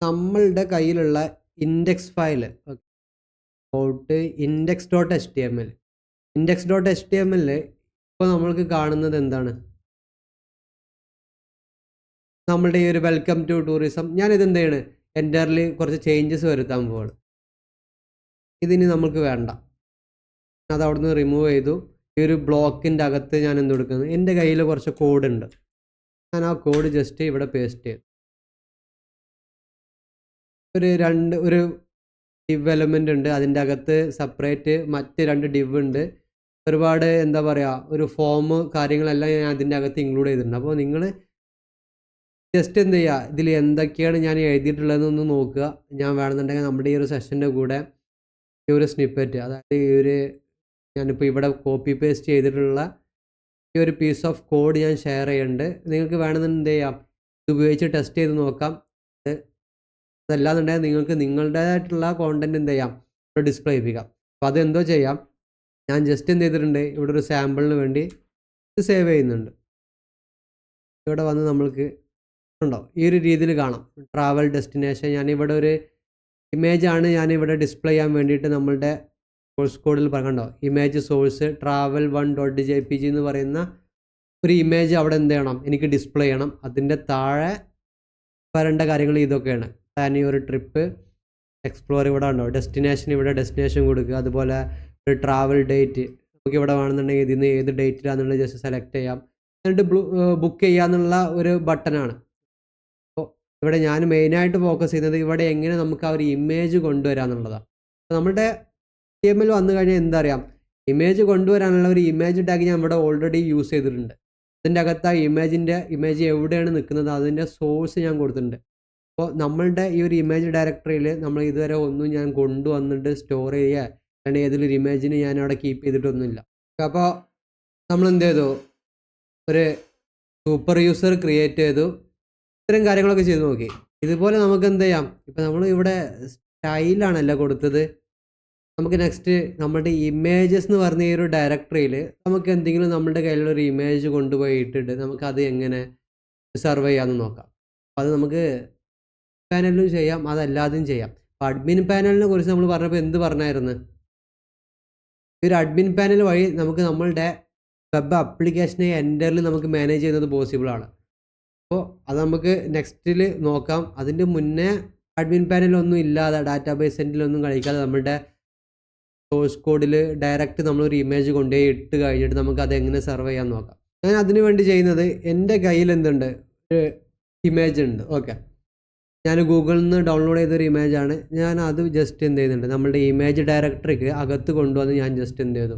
നമ്മളുടെ കയ്യിലുള്ള ഇൻഡെക്സ് ഫയൽ index.html index.html ഇപ്പോൾ നമ്മൾക്ക് കാണുന്നത് എന്താണ്, നമ്മളുടെ ഈ ഒരു വെൽക്കം ടു ടൂറിസം. ഞാനിത് എന്ത് ചെയ്യണം, എൻ്ററിൽ കുറച്ച് ചേഞ്ചസ് വരുത്താൻ പോവാണ്. ഇതിനി നമുക്ക് വേണ്ട, അത് അവിടെ നിന്ന് റിമൂവ് ചെയ്തു. ഈ ഒരു ബ്ലോക്കിൻ്റെ അകത്ത് ഞാൻ എന്ത് കൊടുക്കുന്നത്, എൻ്റെ കയ്യിൽ കുറച്ച് കോഡ് ഉണ്ട്, ഞാൻ ആ കോഡ് ജസ്റ്റ് ഇവിടെ പേസ്റ്റ് ചെയ്തു. ഒരു ഡിവ് എലമെൻ്റ് ഉണ്ട്, അതിൻ്റെ അകത്ത് സെപ്പറേറ്റ് മറ്റ് 2 ഡിവ് ഉണ്ട്. ഒരുപാട് എന്താ പറയുക, ഒരു ഫോം കാര്യങ്ങളെല്ലാം ഞാൻ അതിൻ്റെ അകത്ത് ഇൻക്ലൂഡ് ചെയ്തിട്ടുണ്ട്. അപ്പോൾ നിങ്ങൾ ജസ്റ്റ് എന്ത് ചെയ്യുക, ഇതിൽ എന്തൊക്കെയാണ് ഞാൻ എഴുതിയിട്ടുള്ളതെന്നൊന്ന് നോക്കുക. ഞാൻ വേണമെന്നുണ്ടെങ്കിൽ നമ്മുടെ ഈ ഒരു സെഷൻ്റെ കൂടെ ഈ ഒരു സ്നിപ്പറ്റ്, അതായത് ഈ ഒരു ഞാനിപ്പോൾ ഇവിടെ കോപ്പി പേസ്റ്റ് ചെയ്തിട്ടുള്ള ഈ ഒരു പീസ് ഓഫ് കോഡ് ഞാൻ ഷെയർ ചെയ്യുന്നുണ്ട്. നിങ്ങൾക്ക് വേണമെന്ന് എന്ത് ചെയ്യാം, ഇത് ഉപയോഗിച്ച് ടെസ്റ്റ് ചെയ്ത് നോക്കാം. അതല്ലാന്നുണ്ടെങ്കിൽ നിങ്ങൾക്ക് നിങ്ങളുടേതായിട്ടുള്ള കോണ്ടൻറ്റ് എന്ത് ചെയ്യാം, ഇവിടെ ഡിസ്പ്ലേ ചെയ്യിപ്പിക്കാം. അപ്പോൾ അതെന്തോ ചെയ്യാം, ഞാൻ ജസ്റ്റ് എന്ത് ചെയ്തിട്ടുണ്ട്, ഇവിടെ ഒരു സാമ്പിളിന് വേണ്ടി ഇത് സേവ് ചെയ്യുന്നുണ്ട്. ഇവിടെ വന്ന് നമ്മൾക്ക് ഉണ്ടോ ഈ ഒരു രീതിയിൽ കാണാം, ട്രാവൽ ഡെസ്റ്റിനേഷൻ. ഞാനിവിടെ ഒരു ഇമേജാണ് ഞാനിവിടെ ഡിസ്പ്ലേ ചെയ്യാൻ വേണ്ടിയിട്ട് നമ്മളുടെ സോഴ്സ് കോഡിൽ പറയണ്ടോ, ഇമേജ് സോഴ്സ് travel1.jpg എന്ന് പറയുന്ന ഒരു ഇമേജ് അവിടെ എന്ത് ചെയ്യണം, എനിക്ക് ഡിസ്പ്ലേ ചെയ്യണം. അതിൻ്റെ താഴെ വരേണ്ട കാര്യങ്ങൾ ഇതൊക്കെയാണ്. പ്ലാൻ ഒരു ട്രിപ്പ്, എക്സ്പ്ലോർ ഇവിടെ ഉണ്ടോ, ഡെസ്റ്റിനേഷൻ ഇവിടെ ഡെസ്റ്റിനേഷൻ കൊടുക്കുക. അതുപോലെ ഒരു ട്രാവൽ ഡേറ്റ്, നമുക്ക് ഇവിടെ വേണമെന്നുണ്ടെങ്കിൽ ഇതിന് ഏത് ഡേറ്റിലാണെന്നുള്ളത് ജസ്റ്റ് സെലക്ട് ചെയ്യാം. എന്നിട്ട് ബുക്ക് ചെയ്യാന്നുള്ള ഒരു ബട്ടനാണ്. അപ്പോൾ ഇവിടെ ഞാൻ മെയിനായിട്ട് ഫോക്കസ് ചെയ്യുന്നത് ഇവിടെ എങ്ങനെ നമുക്ക് ആ ഒരു ഇമേജ് കൊണ്ടുവരാമെന്നുള്ളതാണ്. അപ്പോൾ നമ്മുടെ HTML വന്നു കഴിഞ്ഞാൽ എന്തറിയാം, ഇമേജ് കൊണ്ടുവരാനുള്ള ഒരു ഇമേജ് ടാഗ് ഞാൻ ഇവിടെ ഓൾറെഡി യൂസ് ചെയ്തിട്ടുണ്ട്. അതിൻ്റെ അകത്ത് ആ ഇമേജ് എവിടെയാണ് നിൽക്കുന്നത് അതിൻ്റെ സോഴ്സ് ഞാൻ കൊടുത്തിട്ടുണ്ട്. അപ്പോൾ നമ്മളുടെ ഈ ഒരു ഇമേജ് ഡയറക്ടറിയിൽ നമ്മൾ ഇതുവരെ ഒന്നും ഞാൻ കൊണ്ടുവന്നിട്ട് സ്റ്റോർ ചെയ്യുക അല്ലെങ്കിൽ ഏതൊരു ഇമേജിന് ഞാൻ അവിടെ കീപ്പ് ചെയ്തിട്ടൊന്നുമില്ല. അപ്പോൾ നമ്മൾ എന്ത് ചെയ്തു, ഒരു സൂപ്പർ യൂസർ ക്രിയേറ്റ് ചെയ്തു, ഇത്തരം കാര്യങ്ങളൊക്കെ ചെയ്ത് നോക്കി. ഇതുപോലെ നമുക്ക് എന്ത് ചെയ്യാം, ഇപ്പം നമ്മൾ ഇവിടെ സ്റ്റൈലാണല്ലോ കൊടുത്തത്, നമുക്ക് നെക്സ്റ്റ് നമ്മുടെ ഇമേജസ് എന്ന് പറഞ്ഞ ഈ ഒരു ഡയറക്ടറിയിൽ നമുക്ക് എന്തെങ്കിലും നമ്മുടെ കയ്യിലുള്ള ഒരു ഇമേജ് കൊണ്ടുപോയി ഇട്ടിട്ട് നമുക്കത് എങ്ങനെ സെർവ് ചെയ്യാമെന്ന് നോക്കാം. അപ്പോൾ അത് നമുക്ക് പാനലിലും ചെയ്യാം, അതല്ലാതെയും ചെയ്യാം. അപ്പോൾ അഡ്മിൻ പാനലിനെ കുറിച്ച് നമ്മൾ പറഞ്ഞപ്പോൾ എന്ത് പറഞ്ഞായിരുന്നു? ഈ ഒരു അഡ്മിൻ പാനൽ വഴി നമുക്ക് നമ്മളുടെ വെബ് ആപ്ലിക്കേഷനെ എൻ്ററിൽ നമുക്ക് മാനേജ് ചെയ്യുന്നത് പോസിബിൾ ആണ്. അപ്പോൾ അത് നമുക്ക് നെക്സ്റ്റിൽ നോക്കാം. അതിൻ്റെ മുന്നേ അഡ്മിൻ പാനലൊന്നും ഇല്ലാതെ ഡാറ്റാബേസ് സെൻറ്റിലൊന്നും കളിക്കാതെ നമ്മളുടെ സോഴ്സ് കോഡിൽ ഡയറക്റ്റ് നമ്മളൊരു ഇമേജ് കൊണ്ടുപോയി ഇട്ട് കഴിഞ്ഞിട്ട് നമുക്ക് അത് എങ്ങനെ സെർവ് ചെയ്യാൻ നോക്കാം. ഞാൻ അതിനു വേണ്ടി ചെയ്യുന്നത്, എൻ്റെ കയ്യിൽ എന്തുണ്ട്, ഒരു ഇമേജ് ഉണ്ട്. ഓക്കെ, ഞാൻ ഗൂഗിളിൽ നിന്ന് ഡൗൺലോഡ് ചെയ്തൊരു ഇമേജാണ്. ഞാൻ അത് ജസ്റ്റ് എന്ത് ചെയ്യുന്നുണ്ട്, നമ്മളുടെ ഇമേജ് ഡയറക്ടറിക്ക് അകത്ത് കൊണ്ടുവന്ന് ഞാൻ ജസ്റ്റ് എന്ത് ചെയ്തു,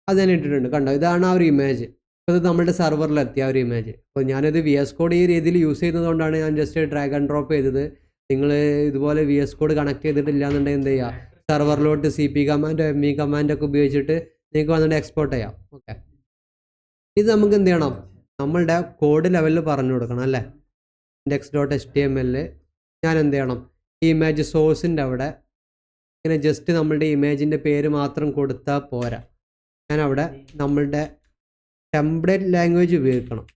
അത് ഞാൻ ഇട്ടിട്ടുണ്ട്. കണ്ടോ, ഇതാണ് ആ ഒരു ഇമേജ്. അപ്പോൾ ഇത് നമ്മുടെ സെർവറിലെത്തിയ ആ ഒരു ഇമേജ്. അപ്പോൾ ഞാനത് VS കോഡ് ഈ രീതിയിൽ യൂസ് ചെയ്യുന്നതുകൊണ്ടാണ് ഞാൻ ജസ്റ്റ് ഡ്രാഗ് ആൻഡ് ഡ്രോപ്പ് ചെയ്തത്. നിങ്ങൾ ഇതുപോലെ VS കോഡ് കണക്ട് ചെയ്തിട്ടില്ല എന്നുണ്ടെങ്കിൽ എന്ത് ചെയ്യുക, സെർവറിലോട്ട് CP കമാൻഡോ ME കമാൻഡൊക്കെ ഉപയോഗിച്ചിട്ട് നിങ്ങൾക്ക് വന്നിട്ട് എക്സ്പോർട്ട് ചെയ്യാം. ഓക്കെ, ഇത് നമുക്ക് എന്ത് ചെയ്യണം, നമ്മളുടെ കോഡ് ലെവലിൽ പറഞ്ഞു കൊടുക്കണം അല്ലേ. index.html ഞാൻ എന്ത് ചെയ്യണം, ഈ ഇമേജ് സോഴ്സിൻ്റെ അവിടെ ഇങ്ങനെ ജസ്റ്റ് നമ്മളുടെ ഇമേജിൻ്റെ പേര് മാത്രം കൊടുത്താൽ പോരാ. ഞാനവിടെ നമ്മളുടെ ടെംപ്ലേറ്റ് ലാംഗ്വേജ് ഉപയോഗിക്കണം.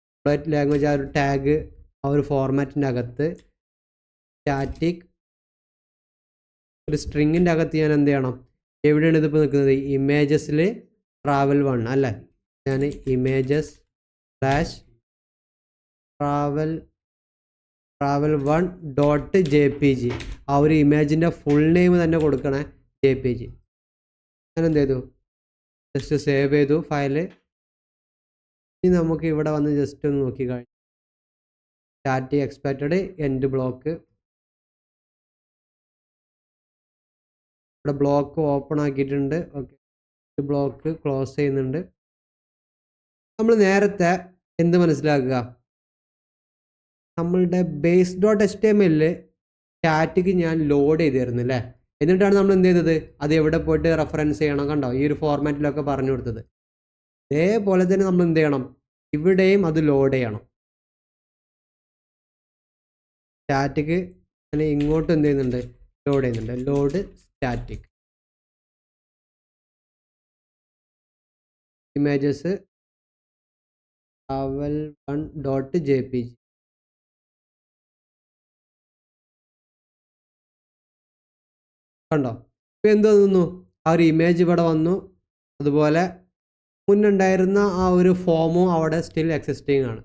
ടെംപ്ലേറ്റ് ലാംഗ്വേജ് ആ ഒരു ടാഗ്, ആ ഒരു ഫോർമാറ്റിൻ്റെ അകത്ത് സ്റ്റാറ്റിക് ഒരു സ്ട്രിങ്ങിൻ്റെ അകത്ത് ഞാൻ എന്ത് ചെയ്യണം, എവിടെയാണ് ഇതിപ്പോൾ നിൽക്കുന്നത്, ഇമേജസിൽ ട്രാവൽ 1 അല്ലേ. ഞാൻ ഇമേജസ് ട്രാവൽ 1.jpg ആ ഒരു ഇമേജിൻ്റെ ഫുൾ നെയിം തന്നെ കൊടുക്കണേ, JPG. ഞാൻ എന്ത് ചെയ്തു, ജസ്റ്റ് സേവ് ചെയ്തു ഫയല്. ഇനി നമുക്ക് ഇവിടെ വന്ന് ജസ്റ്റ് ഒന്ന് നോക്കി കഴിഞ്ഞു, സ്റ്റാറ്റിക് എക്സ്പെക്റ്റഡ് എൻഡ് ബ്ലോക്ക്. ഇവിടെ ബ്ലോക്ക് ഓപ്പൺ ആക്കിയിട്ടുണ്ട്. ഓക്കെ, ബ്ലോക്ക് ക്ലോസ് ചെയ്യുന്നുണ്ട്. നമ്മൾ നേരത്തെ എന്ത് മനസ്സിലാക്കുക, നമ്മളുടെ base.html സ്റ്റാറ്റിക് ഞാൻ ലോഡ് ചെയ്തിരുന്നു അല്ലേ. എന്നിട്ടാണ് നമ്മൾ എന്ത് ചെയ്തത്, അത് എവിടെ പോയിട്ട് റെഫറൻസ് ചെയ്യണം, കണ്ടോ ഈ ഒരു ഫോർമാറ്റിലൊക്കെ പറഞ്ഞു കൊടുത്തത്. അതേപോലെ തന്നെ നമ്മൾ എന്ത് ചെയ്യണം, ഇവിടെയും അത് ലോഡ് ചെയ്യണം. സ്റ്റാറ്റിക് ഞാൻ ഇങ്ങോട്ട് എന്ത് ചെയ്യുന്നുണ്ട്, ലോഡ് ചെയ്യുന്നുണ്ട്. Load static images travel 1.jpg. കണ്ടോ, ഇപ്പോൾ എന്ത് തോന്നുന്നു, ആ ഒരു ഇമേജ് ഇവിടെ വന്നു. അതുപോലെ മുന്നുണ്ടായിരുന്ന ആ ഒരു ഫോമും അവിടെ സ്റ്റിൽ എക്സിസ്റ്റിംഗ് ആണ്.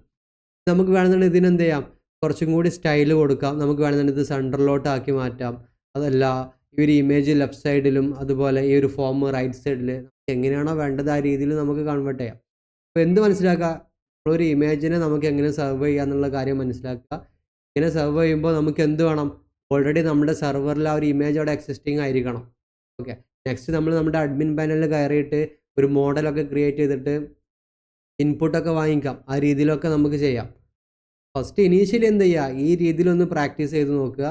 നമുക്ക് വേണമെന്നുണ്ടെങ്കിൽ ഇതിനെന്ത് ചെയ്യാം, കുറച്ചും കൂടി സ്റ്റൈല് കൊടുക്കാം. നമുക്ക് വേണമെന്നുണ്ടെങ്കിൽ ഇത് സെൻറ്ററിലോട്ട് ആക്കി മാറ്റാം. അതല്ല ഈ ഒരു ഇമേജ് ലെഫ്റ്റ് സൈഡിലും അതുപോലെ ഈ ഒരു ഫോം റൈറ്റ് സൈഡിൽ എങ്ങനെയാണോ വേണ്ടത് ആ രീതിയിൽ നമുക്ക് കൺവേർട്ട് ചെയ്യാം. അപ്പോൾ എന്ത് മനസ്സിലാക്കുക, ഒരു ഇമേജിനെ നമുക്ക് എങ്ങനെ സെർവ് ചെയ്യുക എന്നുള്ള കാര്യം മനസ്സിലാക്കുക. ഇങ്ങനെ സെർവ് ചെയ്യുമ്പോൾ നമുക്ക് എന്ത് വേണം, ഓൾറെഡി നമ്മുടെ സെർവറിൽ ആ ഒരു ഇമേജ് അവിടെ എക്സിസ്റ്റിംഗ് ആയിരിക്കണം. ഓക്കെ, നെക്സ്റ്റ് നമ്മൾ നമ്മുടെ അഡ്മിൻ പാനലിൽ കയറിയിട്ട് ഒരു മോഡലൊക്കെ ക്രിയേറ്റ് ചെയ്തിട്ട് ഇൻപുട്ടൊക്കെ വാങ്ങിക്കാം. ആ രീതിയിലൊക്കെ നമുക്ക് ചെയ്യാം. ഫസ്റ്റ് ഇനീഷ്യലി എന്ത് ചെയ്യുക, ഈ രീതിയിലൊന്ന് പ്രാക്ടീസ് ചെയ്ത് നോക്കുക.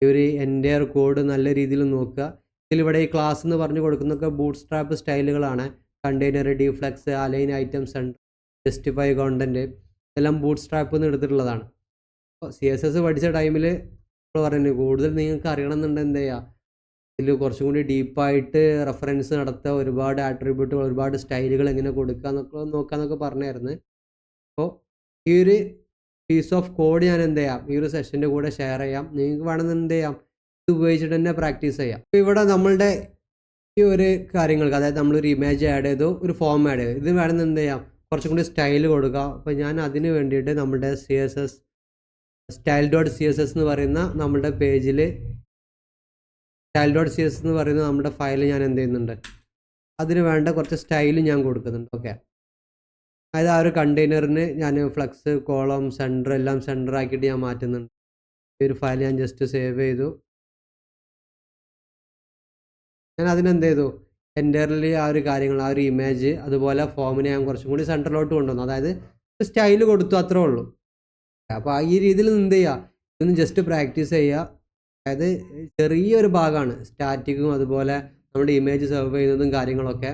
ഈ ഒരു എൻ്റയർ കോഡ് നല്ല രീതിയിൽ നോക്കുക. ഇതിലിവിടെ ഈ ക്ലാസ് എന്ന് പറഞ്ഞു കൊടുക്കുന്നതൊക്കെ ബൂട്ട് സ്ട്രാപ്പ് സ്റ്റൈലുകളാണ്. Container, D flex, align items, justify content എല്ലാം ബൂട്ട് സ്ട്രാപ്പിൽ നിന്ന് എടുത്തിട്ടുള്ളതാണ്. അപ്പോൾ CSS പഠിച്ച ടൈമിൽ നമ്മൾ പറഞ്ഞു കൂടുതൽ നിങ്ങൾക്ക് അറിയണമെന്നുണ്ടെങ്കിൽ എന്ത് ചെയ്യുക, ഇതിൽ കുറച്ചും കൂടി ഡീപ്പായിട്ട് റെഫറൻസ് നടത്തുക, ഒരുപാട് ആട്രിബ്യൂട്ടുകൾ, ഒരുപാട് സ്റ്റൈലുകൾ എങ്ങനെ കൊടുക്കുക എന്നൊക്കെ നോക്കാമെന്നൊക്കെ പറഞ്ഞായിരുന്നു. അപ്പോൾ ഈ ഒരു പീസ് ഓഫ് കോഡ് ഞാൻ എന്ത് ചെയ്യാം, ഈ ഒരു സെഷൻ്റെ കൂടെ ഷെയർ ചെയ്യാം. നിങ്ങൾക്ക് വേണമെന്ന് എന്ത് ചെയ്യാം, ഇത് ഉപയോഗിച്ചിട്ട് തന്നെ പ്രാക്ടീസ് ചെയ്യാം. അപ്പോൾ ഇവിടെ നമ്മളുടെ ഈ ഒരു കാര്യങ്ങൾക്ക്, അതായത് നമ്മളൊരു ഇമേജ് ആഡ് ചെയ്തു, ഒരു ഫോം ആഡ് ചെയ്തു, ഇത് വേണമെന്ന് എന്ത് ചെയ്യാം, കുറച്ചും കൂടി സ്റ്റൈൽ കൊടുക്കുക. അപ്പോൾ ഞാൻ അതിന് വേണ്ടിയിട്ട് നമ്മുടെ CSS style.css എന്ന് പറയുന്ന നമ്മുടെ പേജിൽ style.css എന്ന് പറയുന്ന നമ്മുടെ ഫയൽ ഞാൻ എന്ത് ചെയ്യുന്നുണ്ട്, അതിന് വേണ്ട കുറച്ച് സ്റ്റൈൽ ഞാൻ കൊടുക്കുന്നുണ്ട്. ഓക്കെ, അതായത് ആ ഒരു കണ്ടെയ്നറിന് ഞാൻ ഫ്ലക്സ്, കോളം, സെൻറ്റർ എല്ലാം സെൻറ്റർ ആക്കിയിട്ട് ഞാൻ മാറ്റുന്നുണ്ട്. ഈ ഒരു ഫയൽ ഞാൻ ജസ്റ്റ് സേവ് ചെയ്തു. ഞാൻ അതിനെന്ത് ചെയ്തു, എൻ്റയർലി ആ ഒരു കാര്യങ്ങൾ, ആ ഒരു ഇമേജ് അതുപോലെ ഫോമിനെ ഞാൻ കുറച്ചും കൂടി സെൻറ്ററിലോട്ട് കൊണ്ടുവന്നു. അതായത് സ്റ്റൈൽ കൊടുത്തു, അത്രേ ഉള്ളൂ. അപ്പോൾ ഈ രീതിയിൽ എന്ത് ചെയ്യുക, ഇതൊന്ന് ജസ്റ്റ് പ്രാക്ടീസ് ചെയ്യുക. അതായത് ചെറിയൊരു ഭാഗമാണ് സ്റ്റാറ്റിക്കും അതുപോലെ നമ്മുടെ ഇമേജ് സെർവ് ചെയ്യുന്നതും കാര്യങ്ങളൊക്കെ.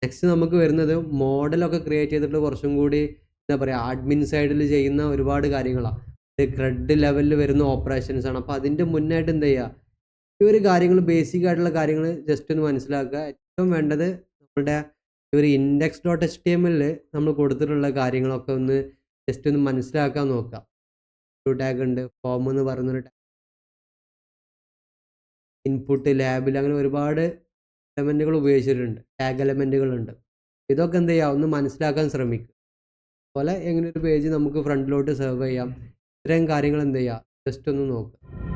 നെക്സ്റ്റ് നമുക്ക് വരുന്നത് മോഡലൊക്കെ ക്രിയേറ്റ് ചെയ്തിട്ട് കുറച്ചും കൂടി എന്താ പറയുക, അഡ്മിൻ സൈഡിൽ ചെയ്യുന്ന ഒരുപാട് കാര്യങ്ങളാണ്. ക്രെഡ് ലെവലിൽ വരുന്ന ഓപ്പറേഷൻസ് ആണ്. അപ്പോൾ അതിൻ്റെ മുന്നായിട്ട് എന്ത് ചെയ്യുക, ഈ ഒരു കാര്യങ്ങൾ ബേസിക് ആയിട്ടുള്ള കാര്യങ്ങൾ ജസ്റ്റ് ഒന്ന് മനസ്സിലാക്കുക. ഏറ്റവും വേണ്ടത് നമ്മുടെ ഈ ഒരു index.html നമ്മൾ കൊടുത്തിട്ടുള്ള കാര്യങ്ങളൊക്കെ ഒന്ന് ജസ്റ്റ് ഒന്ന് മനസ്സിലാക്കാൻ നോക്കുക. ഒരു ടാഗ് ഉണ്ട്, ഫോം എന്ന് പറയുന്നൊരു ഇൻപുട്ട്, ലാബിൽ അങ്ങനെ ഒരുപാട് എലമെൻറ്റുകൾ ഉപയോഗിച്ചിട്ടുണ്ട്, ടാഗ് എലമെൻറ്റുകളുണ്ട്. ഇതൊക്കെ എന്ത് ചെയ്യുക, ഒന്ന് മനസ്സിലാക്കാൻ ശ്രമിക്കുക. അതുപോലെ എങ്ങനെ ഒരു പേജ് നമുക്ക് ഫ്രണ്ടിലോട്ട് സെർവ് ചെയ്യാം, ഇത്രയും കാര്യങ്ങൾ എന്ത് ചെയ്യുക, ജസ്റ്റ് ഒന്ന് നോക്കുക.